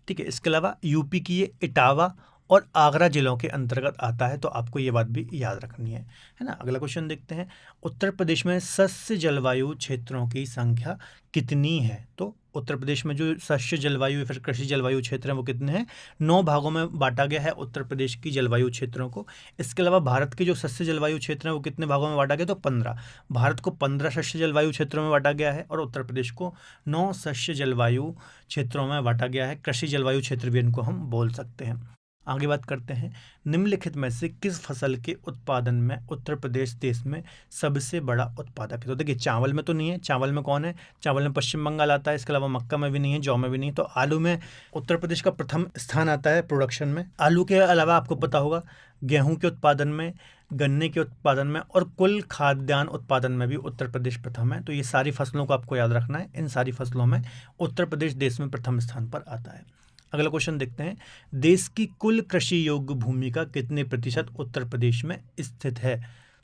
ठीक है, इसके अलावा यूपी की ये इटावा और आगरा जिलों के अंतर्गत आता है, तो आपको ये बात भी याद रखनी है ना। अगला क्वेश्चन देखते हैं, उत्तर प्रदेश में सस्य जलवायु क्षेत्रों की संख्या कितनी है? तो उत्तर प्रदेश में जो सस्य जलवायु या फिर कृषि जलवायु क्षेत्र हैं वो कितने हैं? 9 भागों में बांटा गया है उत्तर प्रदेश की जलवायु क्षेत्रों को। इसके अलावा भारत के जो सस्य जलवायु क्षेत्र हैं वो कितने भागों में बांटा गया? तो 15। भारत को 15 सस्य जलवायु क्षेत्रों में बांटा गया है और उत्तर प्रदेश को 9 सस्य जलवायु क्षेत्रों में बांटा गया है। कृषि जलवायु क्षेत्र भी इनको हम बोल सकते हैं। आगे बात करते हैं, निम्नलिखित में से किस फसल के उत्पादन में उत्तर प्रदेश देश में सबसे बड़ा उत्पादक है? तो देखिए, चावल में तो नहीं है। चावल में कौन है? चावल में पश्चिम बंगाल आता है। इसके अलावा मक्का में भी नहीं है, जौ में भी नहीं। तो आलू में उत्तर प्रदेश का प्रथम स्थान आता है प्रोडक्शन में। आलू के अलावा आपको पता होगा गेहूं के उत्पादन में, गन्ने के उत्पादन में और कुल खाद्यान्न उत्पादन में भी उत्तर प्रदेश प्रथम है। तो ये सारी फसलों को आपको याद रखना है। इन सारी फसलों में उत्तर प्रदेश देश में प्रथम स्थान पर आता है। अगला क्वेश्चन देखते हैं, देश की कुल कृषि योग्य भूमि का कितने प्रतिशत उत्तर प्रदेश में स्थित है?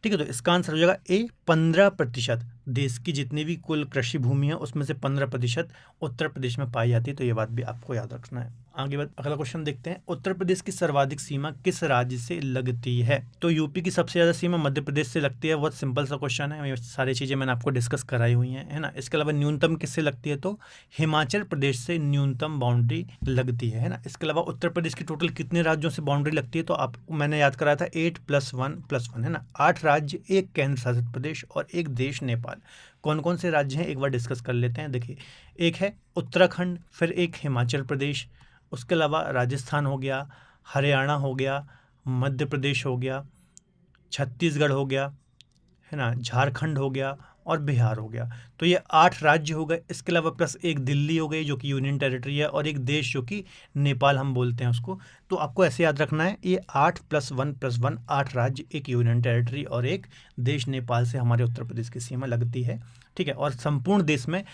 ठीक है, तो इसका आंसर हो जाएगा ए 15%। देश की जितनी भी कुल कृषि भूमि है उसमें से 15% उत्तर प्रदेश में पाई जाती है। तो ये बात भी आपको याद रखना है। आगे बात, अगला क्वेश्चन देखते हैं, उत्तर प्रदेश की सर्वाधिक सीमा किस राज्य से लगती है? तो यूपी की सबसे ज़्यादा सीमा मध्य प्रदेश से लगती है। बहुत सिंपल सा क्वेश्चन है, ये सारी चीज़ें मैंने आपको डिस्कस कराई हुई हैं, है ना। इसके अलावा न्यूनतम किससे लगती है? तो हिमाचल प्रदेश से न्यूनतम बाउंड्री लगती है ना। इसके अलावा उत्तर प्रदेश की टोटल कितने राज्यों से बाउंड्री लगती है? तो आप मैंने याद कराया था 8+1+1, है ना। 8 राज्य, 1 केंद्र शासित प्रदेश और 1 देश नेपाल। कौन कौन से राज्य हैं एक बार डिस्कस कर लेते हैं। देखिए, एक है उत्तराखंड, फिर एक हिमाचल प्रदेश, उसके अलावा राजस्थान हो गया, हरियाणा हो गया, मध्य प्रदेश हो गया, छत्तीसगढ़ हो गया, है ना, झारखंड हो गया और बिहार हो गया। तो ये 8 राज्य हो गए। इसके अलावा प्लस एक दिल्ली हो गई जो कि यूनियन टेरिटरी है और एक देश जो कि नेपाल हम बोलते हैं उसको। तो आपको ऐसे याद रखना है, ये 8+1+1 8 राज्य, एक यूनियन टेरिटरी और एक देश नेपाल से हमारे उत्तर प्रदेश की सीमा लगती है। ठीक है, और संपूर्ण देश में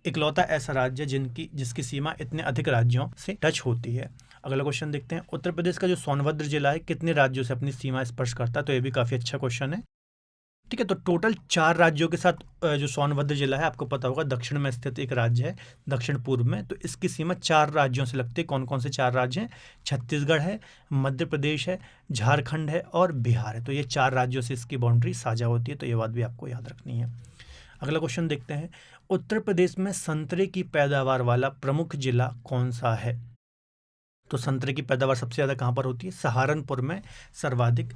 इकलौता ऐसा राज्य जिसकी सीमा इतने अधिक राज्यों से टच होती है। अगला क्वेश्चन देखते हैं, उत्तर प्रदेश का जो सोनभद्र जिला है कितने राज्यों से अपनी सीमा स्पर्श करता है? तो ये भी काफ़ी अच्छा क्वेश्चन है। ठीक है, तो टोटल 4 राज्यों के साथ जो सोनभद्र जिला है, आपको पता होगा दक्षिण में स्थित एक राज्य है, दक्षिण पूर्व में। तो इसकी सीमा 4 राज्यों से लगती है। कौन कौन से 4 राज्य हैं? छत्तीसगढ़ है, मध्य प्रदेश है, झारखंड है और बिहार है। तो ये 4 राज्यों से इसकी बाउंड्री साझा होती है। तो ये बात भी आपको याद रखनी है। अगला क्वेश्चन देखते हैं, उत्तर प्रदेश में संतरे की पैदावार वाला प्रमुख जिला कौन सा है? तो संतरे की पैदावार सबसे ज़्यादा कहाँ पर होती है? सहारनपुर में सर्वाधिक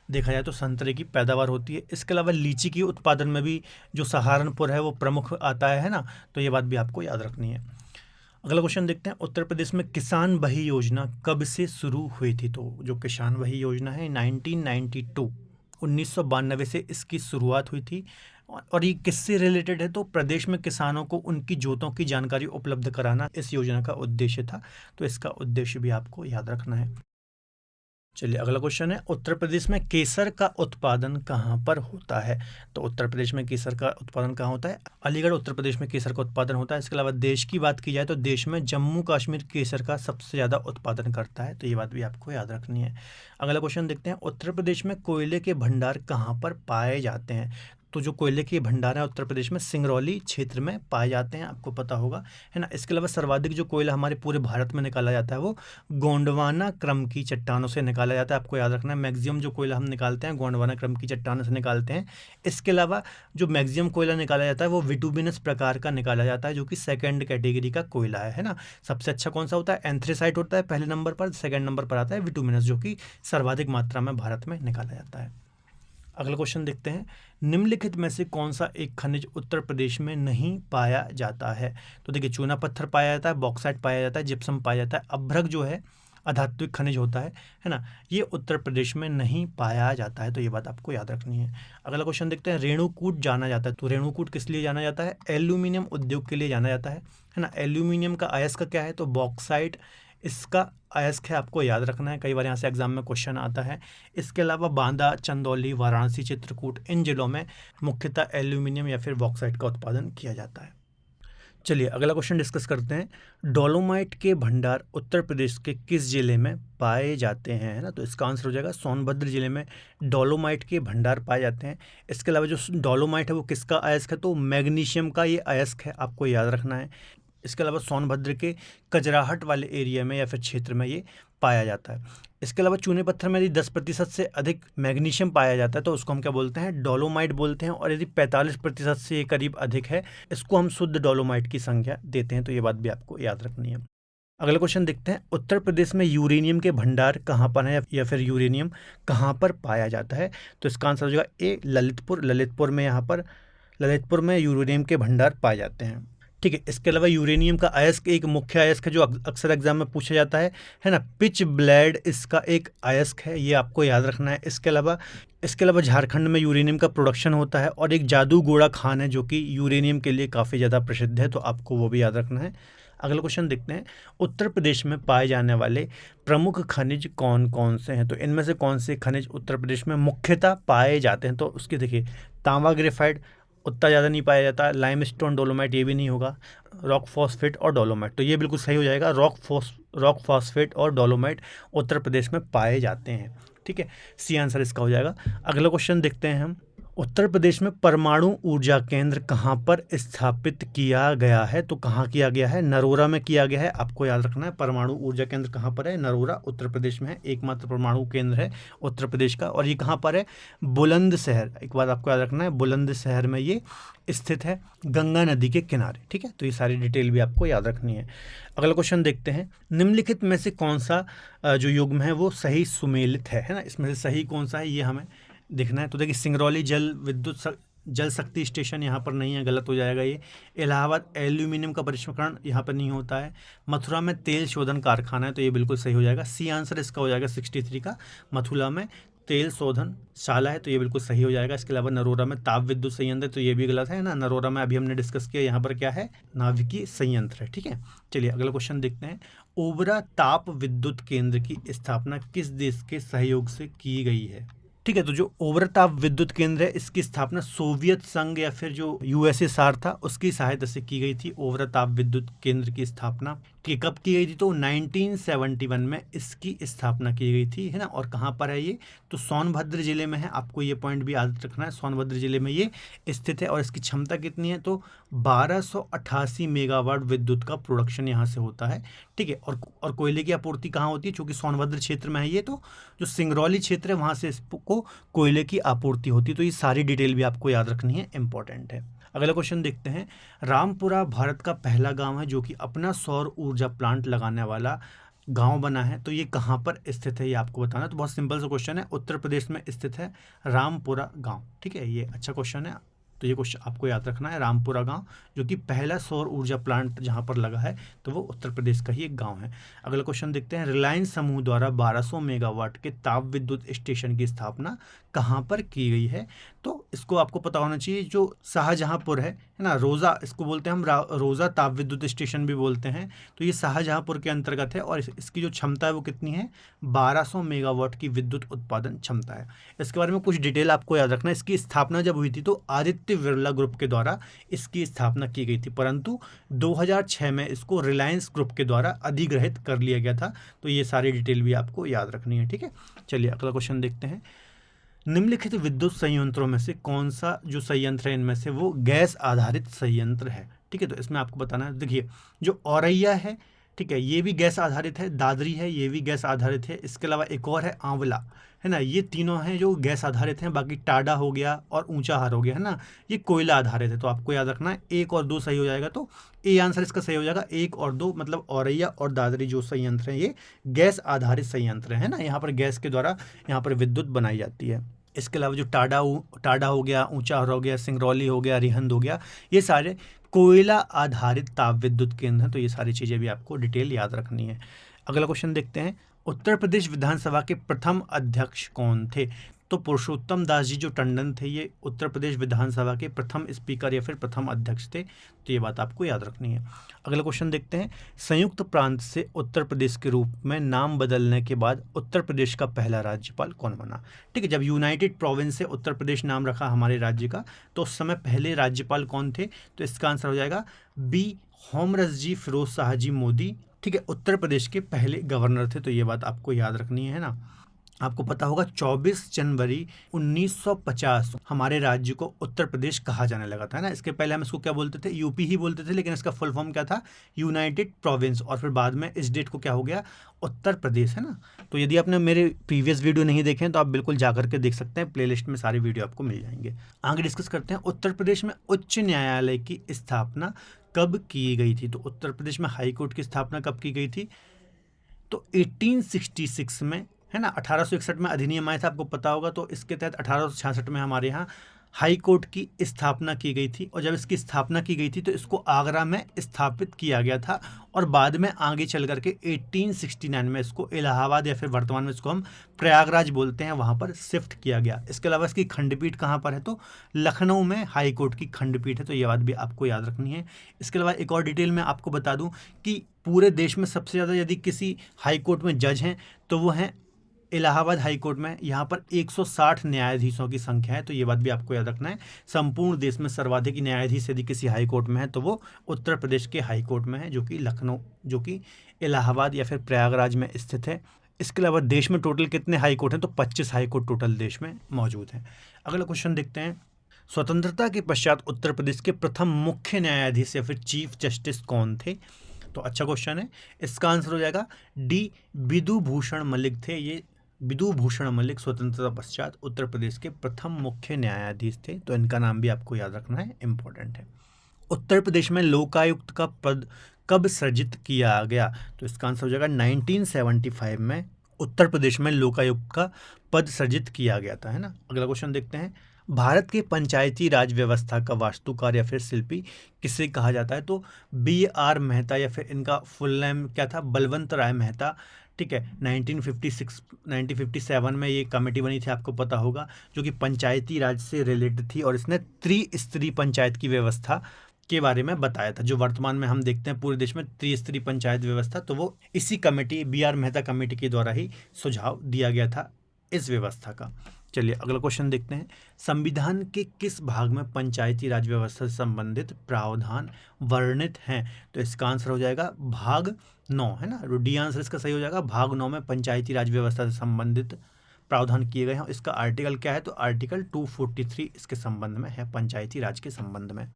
देखा जाए तो संतरे की पैदावार होती है। इसके अलावा लीची की उत्पादन में भी जो सहारनपुर है वो प्रमुख आता है ना। तो ये बात भी आपको याद रखनी है। अगला क्वेश्चन देखते हैं, उत्तर प्रदेश में किसान बही योजना कब से शुरू हुई थी? तो जो किसान बही योजना है 1992 से इसकी शुरुआत हुई थी। और ये किससे रिलेटेड है? तो प्रदेश में किसानों को उनकी जोतों की जानकारी उपलब्ध कराना इस योजना का उद्देश्य था। तो इसका उद्देश्य भी आपको याद रखना है। चलिए, अगला क्वेश्चन है, उत्तर प्रदेश में केसर का उत्पादन कहाँ पर होता है? तो उत्तर प्रदेश में केसर का उत्पादन कहाँ होता है? अलीगढ़ उत्तर प्रदेश में केसर का उत्पादन होता है। इसके अलावा देश की बात की जाए तो देश में जम्मू कश्मीर केसर का सबसे ज़्यादा उत्पादन करता है। तो ये बात भी आपको याद रखनी है। अगला क्वेश्चन देखते हैं, उत्तर प्रदेश में कोयले के भंडार कहाँ पर पाए जाते हैं? तो जो कोयले के भंडार है उत्तर प्रदेश में सिंगरौली क्षेत्र में पाए जाते हैं, आपको पता होगा, है ना। इसके अलावा सर्वाधिक जो कोयला हमारे पूरे भारत में निकाला जाता है वो गोंडवाना क्रम की चट्टानों से निकाला जाता है। आपको याद रखना है, मैक्सिमम जो कोयला हम निकालते हैं गोंडवाना क्रम की चट्टानों से निकालते हैं। इसके अलावा जो मैक्सिमम कोयला निकाला जाता है वो विटुमिनस प्रकार का निकाला जाता है, जो कि सेकेंड कैटेगरी का कोयला है ना। सबसे अच्छा कौन सा होता है? एंथ्रेसाइट होता है पहले नंबर पर, सेकेंड नंबर पर आता है विटुमिनस, जो कि सर्वाधिक मात्रा में भारत में निकाला जाता है। अगला क्वेश्चन देखते हैं, निम्नलिखित में से कौन सा एक खनिज उत्तर प्रदेश में नहीं पाया जाता है? तो देखिए, चूना पत्थर पाया जाता है, बॉक्साइट पाया जाता है, जिप्सम पाया जाता है, अभ्रक जो है अधात्विक खनिज होता है ना, ये उत्तर प्रदेश में नहीं पाया जाता है। तो ये बात आपको याद रखनी है। अगला क्वेश्चन देखते हैं, रेणुकूट जाना जाता है। तो रेणुकूट किस लिए जाना जाता है? एल्यूमिनियम उद्योग के लिए जाना जाता है ना। एल्यूमिनियम का अयस्क क्या है? तो बॉक्साइट इसका अयस्क है, आपको याद रखना है, कई बार यहाँ से एग्जाम में क्वेश्चन आता है। इसके अलावा बांदा, चंदौली, वाराणसी, चित्रकूट, इन जिलों में मुख्यतः एल्यूमिनियम या फिर बॉक्साइट का उत्पादन किया जाता है। चलिए अगला क्वेश्चन डिस्कस करते हैं। डोलोमाइट के भंडार उत्तर प्रदेश के किस जिले में पाए जाते हैं, है ना। तो इसका आंसर हो जाएगा सोनभद्र जिले में डोलोमाइट के भंडार पाए जाते हैं। इसके अलावा जो डोलोमाइट है वो किसका अयस्क है, तो मैग्नीशियम का ये अयस्क है, आपको याद रखना है। इसके अलावा सोनभद्र के कजराहट वाले एरिया में या फिर क्षेत्र में ये पाया जाता है। इसके अलावा चूने पत्थर में यदि 10% से अधिक मैग्नीशियम पाया जाता है तो उसको हम क्या बोलते हैं, डोलोमाइट बोलते हैं। और यदि 45% से ये करीब अधिक है, इसको हम शुद्ध डोलोमाइट की संख्या देते हैं। तो ये बात भी आपको याद रखनी है। अगला क्वेश्चन देखते हैं। उत्तर प्रदेश में यूरेनियम के भंडार कहाँ पर है या फिर यूरेनियम कहाँ पर पाया जाता है। तो इसका आंसर हो जाएगा ए, ललितपुर में, यहाँ पर ललितपुर में यूरेनियम के भंडार पाए जाते हैं। ठीक है। इसके अलावा यूरेनियम का अयस्क एक मुख्य अयस्क है जो अक्सर एग्जाम में पूछा जाता है ना। पिच ब्लेड इसका एक अयस्क है, ये आपको याद रखना है। इसके अलावा झारखंड में यूरेनियम का प्रोडक्शन होता है और एक जादूगोड़ा खान है जो कि यूरेनियम के लिए काफ़ी ज़्यादा प्रसिद्ध है, तो आपको वो भी याद रखना है। अगला क्वेश्चन देखते हैं। उत्तर प्रदेश में पाए जाने वाले प्रमुख खनिज कौन कौन से हैं। तो इनमें से कौन से खनिज उत्तर प्रदेश में मुख्यतः पाए जाते हैं। तो उसकी देखिए, तांबा ग्रेफाइट उतना ज़्यादा नहीं पाया जाता, लाइमस्टोन डोलोमाइट ये भी नहीं होगा, रॉक फॉस्फेट और डोलोमाइट, तो ये बिल्कुल सही हो जाएगा। रॉक फॉस्फेट और डोलोमाइट उत्तर प्रदेश में पाए जाते हैं। ठीक है, सी आंसर इसका हो जाएगा। अगला क्वेश्चन देखते हैं हम। उत्तर प्रदेश में परमाणु ऊर्जा केंद्र कहाँ पर स्थापित किया गया है। तो कहाँ किया गया है, नरोरा में किया गया है, आपको याद रखना है। परमाणु ऊर्जा केंद्र कहाँ पर है, नरोरा उत्तर प्रदेश में है। एकमात्र परमाणु केंद्र है उत्तर प्रदेश का, और ये कहाँ पर है, बुलंदशहर। एक बात आपको याद रखना है, बुलंदशहर में ये स्थित है, गंगा नदी के किनारे। ठीक है, तो ये सारी डिटेल भी आपको याद रखनी है। अगला क्वेश्चन देखते हैं। निम्नलिखित में से कौन सा जो युग्म है वो सही सुमेलित है ना। इसमें से सही कौन सा है ये हमें देखना है। तो देखिए, सिंगरौली जल शक्ति स्टेशन यहाँ पर नहीं है, गलत हो जाएगा ये। इलाहाबाद एल्यूमिनियम का परिष्करण यहाँ पर नहीं होता है। मथुरा में तेल शोधन कारखाना है, तो ये बिल्कुल सही हो जाएगा। सी आंसर इसका हो जाएगा 63 का, मथुरा में तेल शोधन शाला है, तो ये बिल्कुल सही हो जाएगा। इसके अलावा नरोरा में ताप विद्युत संयंत्र, तो ये भी गलत है ना। नरोरा में अभी हमने डिस्कस किया, यहाँ पर क्या है, नाभिकीय संयंत्र है। ठीक है, चलिए अगला क्वेश्चन देखते हैं। ओबरा ताप विद्युत केंद्र की स्थापना किस देश के सहयोग से की गई है। ठीक है, तो जो ओबरा ताप विद्युत केंद्र है इसकी स्थापना सोवियत संघ या फिर जो यूएसएसआर था उसकी सहायता से की गई थी। ओबरा ताप विद्युत केंद्र की स्थापना कब की गई थी, तो 1971 में इसकी स्थापना की गई थी, है ना। और कहाँ पर है ये, तो सोनभद्र जिले में है। आपको ये पॉइंट भी याद रखना है, सोनभद्र जिले में ये स्थित है। और इसकी क्षमता कितनी है, तो 1288 मेगावाट विद्युत का प्रोडक्शन यहाँ से होता है। ठीक है, और कोयले की आपूर्ति कहाँ होती है, चूँकि सोनभद्र क्षेत्र में है ये, तो जो सिंगरौली क्षेत्र है वहाँ से इसको कोयले की आपूर्ति होती है। तो ये सारी डिटेल भी आपको याद रखनी है, इंपॉर्टेंट है। अगला क्वेश्चन देखते हैं। रामपुरा भारत का पहला गांव है जो कि अपना सौर ऊर्जा प्लांट लगाने वाला गांव बना है, तो ये कहाँ पर स्थित है ये आपको बताना है। तो बहुत सिंपल सा क्वेश्चन है, उत्तर प्रदेश में स्थित है रामपुरा गांव। ठीक है, ये अच्छा क्वेश्चन है, तो ये क्वेश्चन आपको याद रखना है। रामपुरा गांव जो कि पहला सौर ऊर्जा प्लांट जहां पर लगा है, तो वो उत्तर प्रदेश का ही एक गांव है। अगला क्वेश्चन देखते हैं। रिलायंस समूह द्वारा 1200 मेगावाट के ताप विद्युत स्टेशन की स्थापना कहां पर की गई है। तो इसको आपको पता होना चाहिए, जो शाहजहांपुर है ना, रोज़ा इसको बोलते हैं हम, रोज़ा ताप विद्युत स्टेशन भी बोलते हैं। तो ये शाहजहांपुर के अंतर्गत है और इसकी जो क्षमता है वो कितनी है, 1200 मेगावाट की विद्युत उत्पादन क्षमता है। इसके बारे में कुछ डिटेल आपको याद रखना है। इसकी स्थापना जब हुई थी तो आदित्य बिरला ग्रुप के द्वारा इसकी स्थापना की गई थी, परंतु 2006 में इसको रिलायंस ग्रुप के द्वारा अधिग्रहित कर लिया गया था। तो ये सारी डिटेल भी आपको याद रखनी है। ठीक है, चलिए अगला क्वेश्चन देखते हैं। निम्नलिखित विद्युत संयंत्रों में से कौन सा जो संयंत्र है इनमें से वो गैस आधारित संयंत्र है। ठीक है, तो इसमें आपको बताना है। देखिए, जो औरैया है, ठीक है, ये भी गैस आधारित है। दादरी है, ये भी गैस आधारित है। इसके अलावा एक और है आंवला, है ना, ये तीनों हैं जो गैस आधारित हैं। बाकी टाडा हो गया और ऊंचाहार हो गया, है ना, ये कोयला आधारित है। तो आपको याद रखना है 1 और 2 सही हो जाएगा। तो ए आंसर इसका सही हो जाएगा, 1 और 2, मतलब औरैया और दादरी जो संयंत्र हैं ये गैस आधारित संयंत्र है ना। यहाँ पर गैस के द्वारा यहाँ पर विद्युत बनाई जाती है। इसके अलावा जो टाडा हो गया, ऊंचाहार हो गया, सिंगरौली हो गया, रिहंद हो गया, ये सारे कोयला आधारित ताप विद्युत केंद्र हैं। तो ये सारी चीज़ें भी आपको डिटेल याद रखनी है। अगला क्वेश्चन देखते हैं। उत्तर प्रदेश विधानसभा के प्रथम अध्यक्ष कौन थे। तो पुरुषोत्तम दास जी जो टंडन थे ये उत्तर प्रदेश विधानसभा के प्रथम स्पीकर या फिर प्रथम अध्यक्ष थे, तो ये बात आपको याद रखनी है। अगला क्वेश्चन देखते हैं, संयुक्त प्रांत से उत्तर प्रदेश के रूप में नाम बदलने के बाद उत्तर प्रदेश का पहला राज्यपाल कौन बना? ठीक है, जब यूनाइटेड प्रोविंस से उत्तर प्रदेश नाम रखा हमारे राज्य का, तो उस समय पहले राज्यपाल कौन थे? तो इसका आंसर हो जाएगा बी, होमरस जी फिरोज शाह जी मोदी। ठीक है, उत्तर प्रदेश के पहले गवर्नर थे, तो ये बात आपको याद रखनी है ना। आपको पता होगा 24 जनवरी 1950 हमारे राज्य को उत्तर प्रदेश कहा जाने लगा था, है ना। इसके पहले हम इसको क्या बोलते थे? यूपी ही बोलते थे, लेकिन इसका फुल फॉर्म क्या था? United province. और फिर बाद में इस डेट को क्या हो गया? उत्तर प्रदेश, है ना। तो यदि आपने मेरे प्रीवियस वीडियो नहीं देखे हैं तो आप बिल्कुल जाकर के देख सकते हैं, प्लेलिस्ट में सारे वीडियो आपको मिल जाएंगे। आगे डिस्कस करते हैं, उत्तर प्रदेश में उच्च न्यायालय की स्थापना कब की गई थी? तो उत्तर प्रदेश में हाई कोर्ट की स्थापना कब की गई थी? तो 1866 में, है ना। 1861 में अधिनियम आया था, आपको पता होगा। तो इसके तहत 1866 में हमारे यहाँ हाई कोर्ट की स्थापना की गई थी। और जब इसकी स्थापना की गई थी तो इसको आगरा में स्थापित किया गया था, और बाद में आगे चल करके 1869 में इसको इलाहाबाद या फिर वर्तमान में इसको हम प्रयागराज बोलते हैं, वहाँ पर शिफ्ट किया गया। इसके अलावा इसकी खंडपीठ कहाँ पर है? तो लखनऊ में हाई कोर्ट की खंडपीठ है, तो ये बात भी आपको याद रखनी है। इसके अलावा एक और डिटेल में आपको बता दूँ कि पूरे देश में सबसे ज़्यादा यदि किसी हाई कोर्ट में जज हैं तो वो हैं इलाहाबाद हाई कोर्ट में। यहाँ पर 160 न्यायाधीशों की संख्या है, तो ये बात भी आपको याद रखना है। संपूर्ण देश में सर्वाधिक न्यायाधीश यदि किसी हाई कोर्ट में है तो वो उत्तर प्रदेश के हाई कोर्ट में है, जो कि लखनऊ, जो कि इलाहाबाद या फिर प्रयागराज में स्थित है। इसके अलावा देश में टोटल कितने हाई कोर्ट हैं? तो 25 हाई कोर्ट टोटल देश में मौजूद हैं। अगला क्वेश्चन देखते हैं, स्वतंत्रता के पश्चात उत्तर प्रदेश के प्रथम मुख्य न्यायाधीश या फिर चीफ जस्टिस कौन थे? तो अच्छा क्वेश्चन है। इसका आंसर हो जाएगा डी, विधु भूषण मलिक थे। ये विधु भूषण मलिक स्वतंत्रता पश्चात उत्तर प्रदेश के प्रथम मुख्य न्यायाधीश थे, तो इनका नाम भी आपको याद रखना है, इंपॉर्टेंट है। उत्तर प्रदेश में लोकायुक्त का पद कब सृजित किया गया? तो इसका आंसर हो जाएगा 1975 में उत्तर प्रदेश में लोकायुक्त का पद सृजित किया गया था, है ना। अगला क्वेश्चन देखते हैं, भारत के पंचायती राज व्यवस्था का वास्तुकार या फिर शिल्पी किसे कहा जाता है? तो BR मेहता, या फिर इनका फुल नेम क्या था? बलवंत राय मेहता। ठीक है, 1957 में ये कमेटी बनी थी, आपको पता होगा, जो कि पंचायती राज से रिलेटेड थी, और इसने त्रिस्तरीय पंचायत की व्यवस्था के बारे में बताया था। जो वर्तमान में हम देखते हैं पूरे देश में त्रिस्तरीय पंचायत व्यवस्था, तो वो इसी कमेटी BR मेहता कमेटी के द्वारा ही सुझाव दिया गया था इस व्यवस्था का। चलिए अगला क्वेश्चन देखते हैं, संविधान के किस भाग में पंचायती राज व्यवस्था से संबंधित प्रावधान वर्णित हैं? तो इसका आंसर हो जाएगा भाग 9, है ना। डी आंसर इसका सही हो जाएगा, भाग 9 में पंचायती राज व्यवस्था से संबंधित प्रावधान किए गए हैं। इसका आर्टिकल क्या है? तो आर्टिकल 243 इसके संबंध में है, पंचायती राज के संबंध में।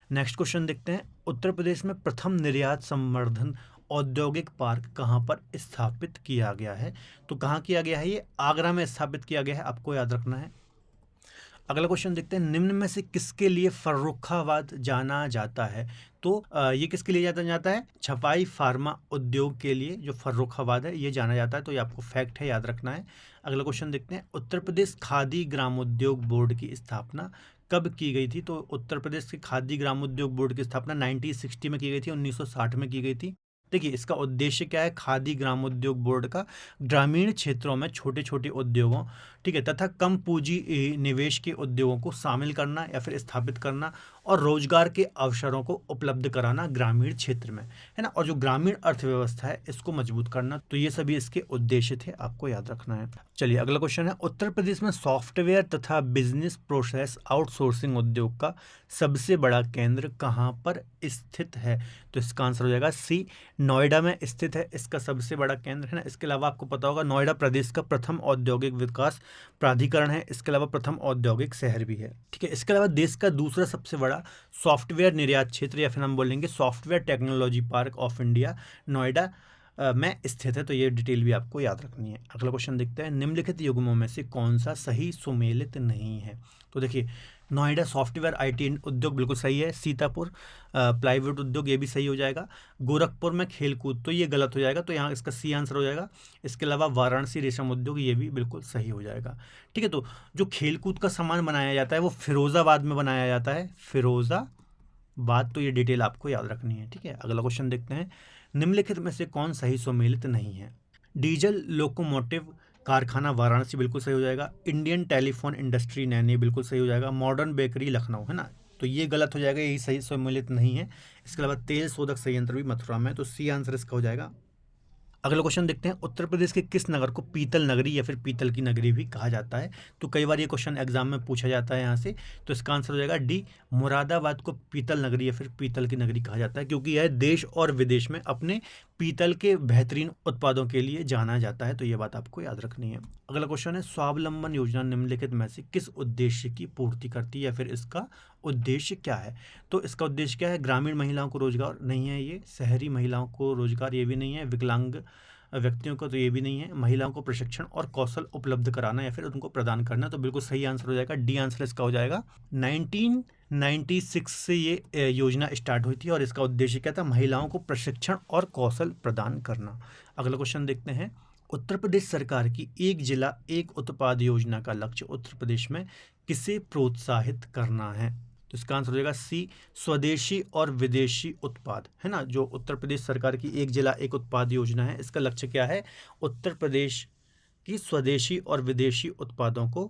नेक्स्ट क्वेश्चन देखते हैं, उत्तर प्रदेश में प्रथम निर्यात संवर्धन औद्योगिक पार्क कहाँ पर स्थापित किया गया है? तो कहाँ किया गया है? ये आगरा में स्थापित किया गया है, आपको याद रखना है। अगला क्वेश्चन देखते हैं, निम्न में से किसके लिए फर्रुखाबाद जाना जाता है? तो ये किसके लिए जाता है? छपाई फार्मा उद्योग के लिए जो फर्रुखाबाद है ये जाना जाता है, तो ये आपको फैक्ट है, याद रखना है। अगला क्वेश्चन देखते हैं, उत्तर प्रदेश खादी ग्रामोद्योग बोर्ड की स्थापना कब की गई थी? तो उत्तर प्रदेश के खादी ग्रामोद्योग बोर्ड की स्थापना 1960 में की गई थी, 1960 में की गई थी। देखिए इसका उद्देश्य क्या है? खादी ग्रामोद्योग बोर्ड का ग्रामीण क्षेत्रों में छोटे छोटे उद्योगों, ठीक है, तथा कम पूंजी निवेश के उद्योगों को शामिल करना या फिर स्थापित करना, और रोजगार के अवसरों को उपलब्ध कराना ग्रामीण क्षेत्र में, है ना। और जो ग्रामीण अर्थव्यवस्था है इसको मजबूत करना, तो ये सभी इसके उद्देश्य थे, आपको याद रखना है। चलिए अगला क्वेश्चन है, उत्तर प्रदेश में सॉफ्टवेयर तथा बिजनेस प्रोसेस आउटसोर्सिंग उद्योग का सबसे बड़ा केंद्र कहाँ पर स्थित है? तो इसका आंसर हो जाएगा सी, नोएडा में स्थित है इसका सबसे बड़ा केंद्र, है ना। इसके अलावा आपको पता होगा नोएडा प्रदेश का प्रथम औद्योगिक विकास प्राधिकरण है, इसके अलावा प्रथम औद्योगिक शहर भी है, ठीक है। इसके अलावा देश का दूसरा सबसे बड़ा सॉफ्टवेयर निर्यात क्षेत्र, या फिर हम बोलेंगे software technology park of India, Noida में स्थित है, तो ये डिटेल भी आपको याद रखनी है। अगला क्वेश्चन देखते हैं, निम्नलिखित युग्मों में से कौन सा सही सुमेलित नहीं है? तो देखिए नोएडा सॉफ्टवेयर IT उद्योग बिल्कुल सही है, सीतापुर प्लाईवुड उद्योग ये भी सही हो जाएगा, गोरखपुर में खेलकूद तो ये गलत हो जाएगा, तो यहाँ इसका सी आंसर हो जाएगा। इसके अलावा वाराणसी रेशम उद्योग ये भी बिल्कुल सही हो जाएगा, ठीक है। तो जो खेलकूद का सामान बनाया जाता है वो फिरोज़ाबाद में बनाया जाता है, फिरोज़ाबाद, तो ये डिटेल आपको याद रखनी है, ठीक है। अगला क्वेश्चन देखते हैं, निम्नलिखित में से कौन सही सुमेलित नहीं है? डीजल लोकोमोटिव कारखाना वाराणसी बिल्कुल सही हो जाएगा। इंडियन टेलीफोन इंडस्ट्री नैनी बिल्कुल सही हो जाएगा। मॉडर्न बेकरी लखनऊ, है ना, तो ये गलत हो जाएगा, यही सही सम्मिलित नहीं है। इसके अलावा तेल शोधक संयंत्र भी मथुरा में है, तो सी आंसर इसका हो जाएगा। अगला क्वेश्चन देखते हैं, उत्तर प्रदेश के किस नगर को पीतल नगरी या फिर पीतल की नगरी भी कहा जाता है। तो कई बार ये क्वेश्चन एग्जाम में पूछा जाता है यहाँ से, तो इसका आंसर हो जाएगा डी, मुरादाबाद को पीतल नगरी या फिर पीतल की नगरी कहा जाता है, क्योंकि यह देश और विदेश में अपने पीतल के बेहतरीन उत्पादों के लिए जाना जाता है। तो ये बात आपको याद रखनी है। अगला क्वेश्चन है, स्वावलंबन योजना निम्नलिखित में से किस उद्देश्य की पूर्ति करती है या फिर इसका उद्देश्य क्या है। तो इसका उद्देश्य क्या है, ग्रामीण महिलाओं को रोजगार नहीं है, ये शहरी महिलाओं को रोजगार ये भी नहीं है, विकलांग व्यक्तियों को तो ये भी नहीं है, महिलाओं को प्रशिक्षण और कौशल उपलब्ध कराना या फिर उनको प्रदान करना। तो बिल्कुल सही आंसर हो जाएगा, डी आंसर इसका हो जाएगा। 1996 से ये योजना स्टार्ट हुई थी और इसका उद्देश्य क्या था, महिलाओं को प्रशिक्षण और कौशल प्रदान करना। अगला क्वेश्चन देखते हैं, उत्तर प्रदेश सरकार की एक जिला एक उत्पाद योजना का लक्ष्य उत्तर प्रदेश में किसे प्रोत्साहित करना है। तो इसका आंसर हो जाएगा सी, स्वदेशी और विदेशी उत्पाद, है ना। जो उत्तर प्रदेश सरकार की एक जिला एक उत्पाद योजना है, इसका लक्ष्य क्या है, उत्तर प्रदेश की स्वदेशी और विदेशी उत्पादों को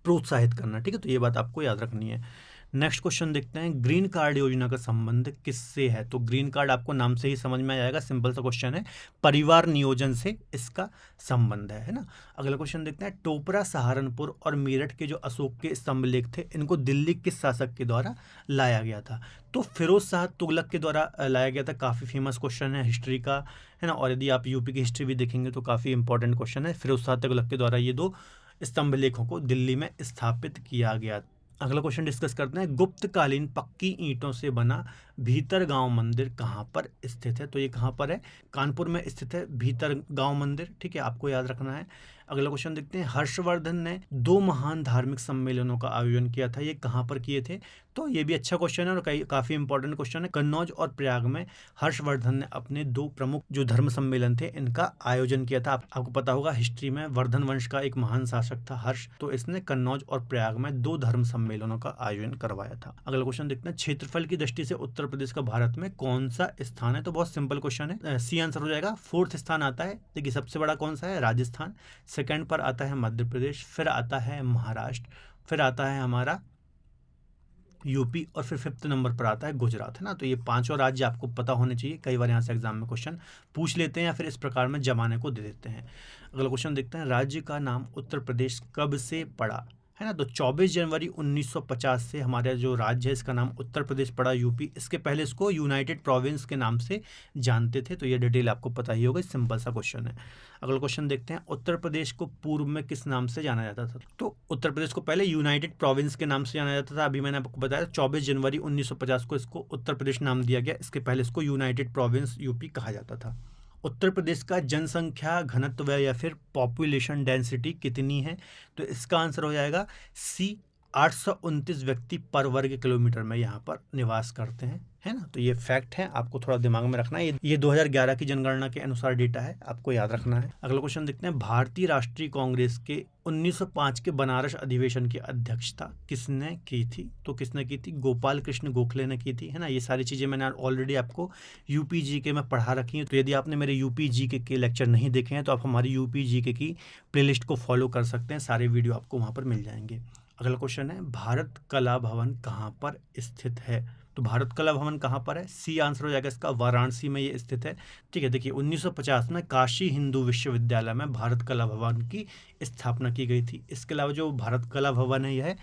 प्रोत्साहित करना। ठीक है, तो ये बात आपको याद रखनी है। नेक्स्ट क्वेश्चन देखते हैं, ग्रीन कार्ड योजना का संबंध किससे है। तो ग्रीन कार्ड आपको नाम से ही समझ में आ जाएगा, सिंपल सा क्वेश्चन है, परिवार नियोजन से इसका संबंध है ना। अगला क्वेश्चन देखते हैं, टोपरा, सहारनपुर और मेरठ के जो अशोक के स्तंभ लेख थे, इनको दिल्ली किस शासक के द्वारा लाया गया था। तो फिरोज शाह तुगलक के द्वारा लाया गया था। काफ़ी फेमस क्वेश्चन है हिस्ट्री का, है ना, और यदि आप यूपी की हिस्ट्री भी देखेंगे तो काफ़ी इंपॉर्टेंट क्वेश्चन है। फिरोज शाह तुगलक के द्वारा ये 2 स्तंभ लेखों को दिल्ली में स्थापित किया गया। अगला क्वेश्चन डिस्कस करते हैं, गुप्तकालीन पक्की ईंटों से बना भीतर गांव मंदिर कहाँ पर स्थित है। तो ये कहाँ पर है, कानपुर में स्थित है भीतर गांव मंदिर। ठीक है, आपको याद रखना है। अगला क्वेश्चन देखते हैं, हर्षवर्धन ने 2 महान धार्मिक सम्मेलनों का आयोजन किया था, ये कहाँ पर किए थे। तो ये भी अच्छा क्वेश्चन है और काफ़ी इंपॉर्टेंट क्वेश्चन है। कन्नौज और प्रयाग में हर्षवर्धन ने अपने 2 प्रमुख जो धर्म सम्मेलन थे इनका आयोजन किया था। आपको पता होगा हिस्ट्री में वर्धन वंश का एक महान शासक था हर्ष, तो इसने कन्नौज और प्रयाग में 2 धर्म सम्मेलनों का आयोजन करवाया था। अगला क्वेश्चन देखते हैं, क्षेत्रफल की दृष्टि से उत्तर प्रदेश का भारत में कौन सा स्थान है। तो बहुत सिंपल क्वेश्चन है, सी आंसर हो जाएगा। 4th स्थान आता है। देखिए सबसे बड़ा कौन सा है, राजस्थान, सेकंड पर आता है मध्य प्रदेश, फिर आता है महाराष्ट्र, फिर आता है हमारा यूपी और फिर 5th नंबर पर आता है गुजरात, है ना। तो ये 5 राज्य आपको पता होने चाहिए, कई बार यहाँ से एग्जाम में क्वेश्चन पूछ लेते हैं या फिर इस प्रकार में जमाने को दे देते हैं। अगला क्वेश्चन देखते हैं, राज्य का नाम उत्तर प्रदेश कब से पड़ा, है ना। तो 24 जनवरी 1950 से हमारा जो राज्य है इसका नाम उत्तर प्रदेश पड़ा, यूपी। इसके पहले इसको यूनाइटेड प्रोविंस के नाम से जानते थे, तो ये डिटेल आपको पता ही होगा, सिंपल सा क्वेश्चन है। अगला क्वेश्चन देखते हैं, उत्तर प्रदेश को पूर्व में किस नाम से जाना जाता था। तो उत्तर प्रदेश को पहले यूनाइटेड प्रोविंस के नाम से जाना जाता था। अभी मैंने आपको बताया 24 जनवरी 1950 को इसको उत्तर प्रदेश नाम दिया गया, इसके पहले इसको यूनाइटेड प्रोविंस यूपी कहा जाता था। उत्तर प्रदेश का जनसंख्या घनत्व या फिर पॉपुलेशन डेंसिटी कितनी है। तो इसका आंसर हो जाएगा सी, 829 व्यक्ति पर वर्ग किलोमीटर में यहाँ पर निवास करते हैं, है ना। तो ये फैक्ट है, आपको थोड़ा दिमाग में रखना है। ये 2011 की जनगणना के अनुसार डेटा है, आपको याद रखना है। अगला क्वेश्चन देखते हैं, भारतीय राष्ट्रीय कांग्रेस के 1905 के बनारस अधिवेशन की अध्यक्षता किसने की थी। तो किसने की थी, गोपाल कृष्ण गोखले ने की थी, है ना। ये सारी चीज़ें मैंने ऑलरेडी आपको यूपी जीके में पढ़ा रखी हैं। तो यदि आपने मेरे यूपी जीके के लेक्चर नहीं देखे हैं तो आप हमारी यूपी जीके की प्लेलिस्ट को फॉलो कर सकते हैं, सारे वीडियो आपको वहाँ पर मिल जाएंगे। अगला क्वेश्चन है, भारत कला भवन कहाँ पर स्थित है। तो भारत कला भवन कहाँ पर है, सी आंसर हो जाएगा इसका, वाराणसी में ये स्थित है। ठीक है, देखिए 1950 में काशी हिंदू विश्वविद्यालय में भारत कला भवन की स्थापना की गई थी। इसके अलावा जो भारत कला भवन है यह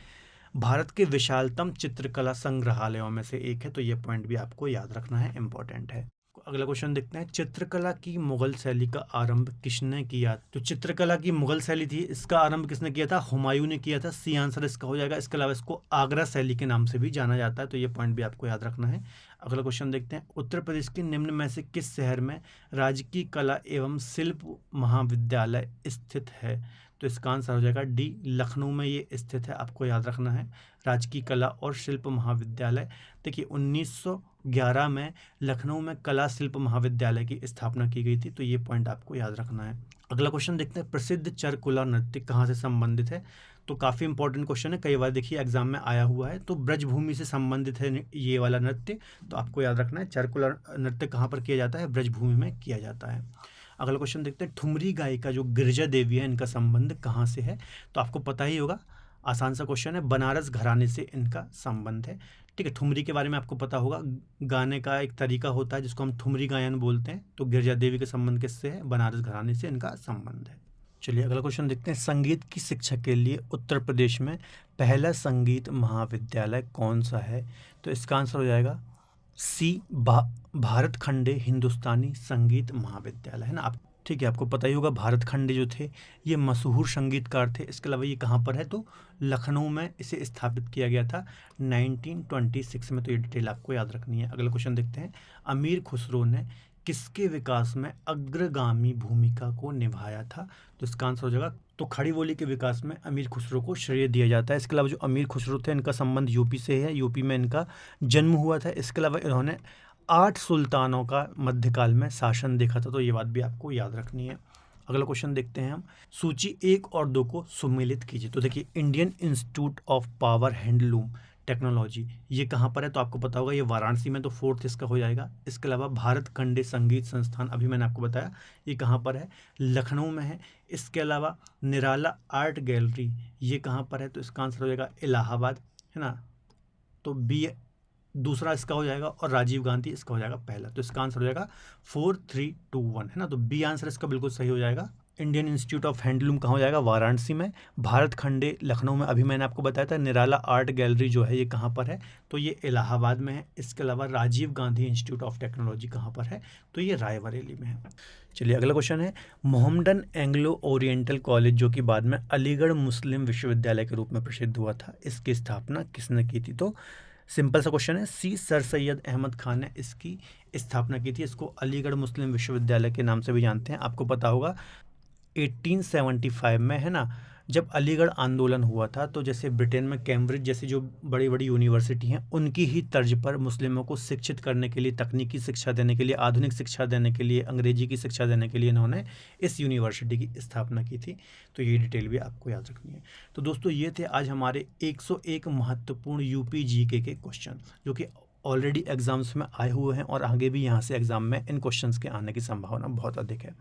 भारत के विशालतम चित्रकला संग्रहालयों में से एक है। तो ये पॉइंट भी आपको याद रखना है, इंपॉर्टेंट है। अगला क्वेश्चन देखते हैं, चित्रकला की मुगल शैली का आरंभ किसने किया। तो चित्रकला की मुगल शैली थी, इसका आरंभ किसने किया था, हुमायूं ने किया था। सी आंसर इसका हो जाएगा। इसके अलावा इसको आगरा शैली के नाम से भी जाना जाता है, तो ये पॉइंट भी आपको याद रखना है। अगला क्वेश्चन देखते हैं, उत्तर प्रदेश के निम्न में से किस शहर में राजकीय कला एवं शिल्प महाविद्यालय स्थित है। तो इसका आंसर हो जाएगा डी, लखनऊ में ये स्थित है, आपको याद रखना है राजकीय कला और शिल्प महाविद्यालय। देखिए 1911 में लखनऊ में कला शिल्प महाविद्यालय की स्थापना की गई थी, तो ये पॉइंट आपको याद रखना है। अगला क्वेश्चन देखते हैं, प्रसिद्ध चरकुला नृत्य कहाँ से संबंधित है। तो काफ़ी इंपॉर्टेंट क्वेश्चन है, कई बार देखिए एग्जाम में आया हुआ है। तो ब्रजभूमि से संबंधित है ये वाला नृत्य, तो आपको याद रखना है चरकुला नृत्य कहाँ पर किया जाता है, ब्रजभूमि में किया जाता है। अगला क्वेश्चन देखते हैं, ठुमरी गायिका जो गिरिजा देवी है, इनका संबंध कहाँ से है? तो आपको पता ही होगा, आसान सा क्वेश्चन है, बनारस घराने से इनका संबंध है। ठीक है, ठुमरी के बारे में आपको पता होगा, गाने का एक तरीका होता है जिसको हम ठुमरी गायन बोलते हैं। तो गिरिजा देवी का संबंध किससे है? बनारस घराने से इनका संबंध है। चलिए अगला क्वेश्चन देखते हैं, संगीत की शिक्षा के लिए उत्तर प्रदेश में पहला संगीत महाविद्यालय कौन सा है? तो इसका आंसर हो जाएगा सी, भारत खंडे हिंदुस्तानी संगीत महाविद्यालय, है ना। आप ठीक है, आपको पता ही होगा, भारत खंडे जो थे ये मशहूर संगीतकार थे। इसके अलावा ये कहाँ पर है? तो लखनऊ में इसे स्थापित किया गया था 1926 में। तो ये डिटेल आपको याद रखनी है। अगला क्वेश्चन देखते हैं, अमीर खुसरो ने किसके विकास में अग्रगामी भूमिका को निभाया था? तो इसका आंसर हो जाएगा, तो खड़ी बोली के विकास में अमीर खुसरो को श्रेय दिया जाता है। इसके अलावा जो अमीर खुसरो थे, इनका संबंध यूपी से है, यूपी में इनका जन्म हुआ था। इसके अलावा इन्होंने 8 सुल्तानों का मध्यकाल में शासन देखा था। तो ये बात भी आपको याद रखनी है। अगला क्वेश्चन देखते हैं हम, सूची 1 और 2 को सुमेलित कीजिए। तो देखिए, Indian institute of power handloom technology ये कहाँ पर है? तो आपको पता होगा, ये वाराणसी में, तो 4th इसका हो जाएगा। इसके अलावा भारत खंडे संगीत संस्थान, अभी मैंने आपको बताया, ये कहाँ पर है? लखनऊ में है। इसके अलावा निराला आर्ट गैलरी ये कहाँ पर है? तो इसका आंसर हो जाएगा इलाहाबाद, है ना। तो बी दूसरा इसका हो जाएगा, और राजीव गांधी इसका हो जाएगा पहला। तो इसका आंसर हो जाएगा 4, 3, 2, 1, है ना। तो बी आंसर इसका बिल्कुल सही हो जाएगा। इंडियन इंस्टीट्यूट ऑफ हैंडलूम कहाँ हो जाएगा? वाराणसी में। भारत खंडे लखनऊ में, अभी मैंने आपको बताया था। निराला आर्ट गैलरी जो है ये कहाँ पर है? तो ये इलाहाबाद में है। इसके अलावा Rajiv Gandhi institute of technology कहाँ पर है? तो ये रायबरेली में है। चलिए अगला क्वेश्चन है, मोहम्मडन एंग्लो ओरिएंटल कॉलेज जो कि बाद में अलीगढ़ मुस्लिम विश्वविद्यालय के रूप में प्रसिद्ध हुआ था, इसकी स्थापना किसने की थी? तो सिंपल सा क्वेश्चन है, सी, सर सैयद अहमद खान ने इसकी स्थापना की थी। इसको अलीगढ़ मुस्लिम विश्वविद्यालय के नाम से भी जानते हैं। आपको पता होगा 1875 में, है ना, जब अलीगढ़ आंदोलन हुआ था, तो जैसे ब्रिटेन में कैम्ब्रिज जैसी जो बड़ी बड़ी यूनिवर्सिटी हैं, उनकी ही तर्ज पर मुस्लिमों को शिक्षित करने के लिए, तकनीकी शिक्षा देने के लिए, आधुनिक शिक्षा देने के लिए, अंग्रेजी की शिक्षा देने के लिए इन्होंने इस यूनिवर्सिटी की स्थापना की थी। तो ये डिटेल भी आपको याद रखनी है। तो दोस्तों, ये थे आज हमारे 101 महत्वपूर्ण यूपी जीके के क्वेश्चन, जो कि ऑलरेडी एग्जाम्स में आए हुए हैं, और आगे भी यहाँ से एग्जाम में इन क्वेश्चंस के आने की संभावना बहुत अधिक है।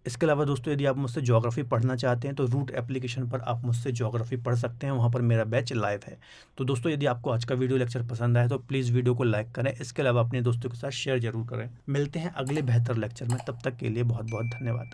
इसके अलावा दोस्तों, यदि आप मुझसे ज्योग्राफी पढ़ना चाहते हैं तो रूट एप्लीकेशन पर आप मुझसे ज्योग्राफी पढ़ सकते हैं, वहाँ पर मेरा बैच लाइव है। तो दोस्तों, यदि आपको आज का वीडियो लेक्चर पसंद आए तो प्लीज़ वीडियो को लाइक करें। इसके अलावा अपने दोस्तों के साथ शेयर जरूर करें। मिलते हैं अगले बेहतर लेक्चर में, तब तक के लिए बहुत बहुत धन्यवाद।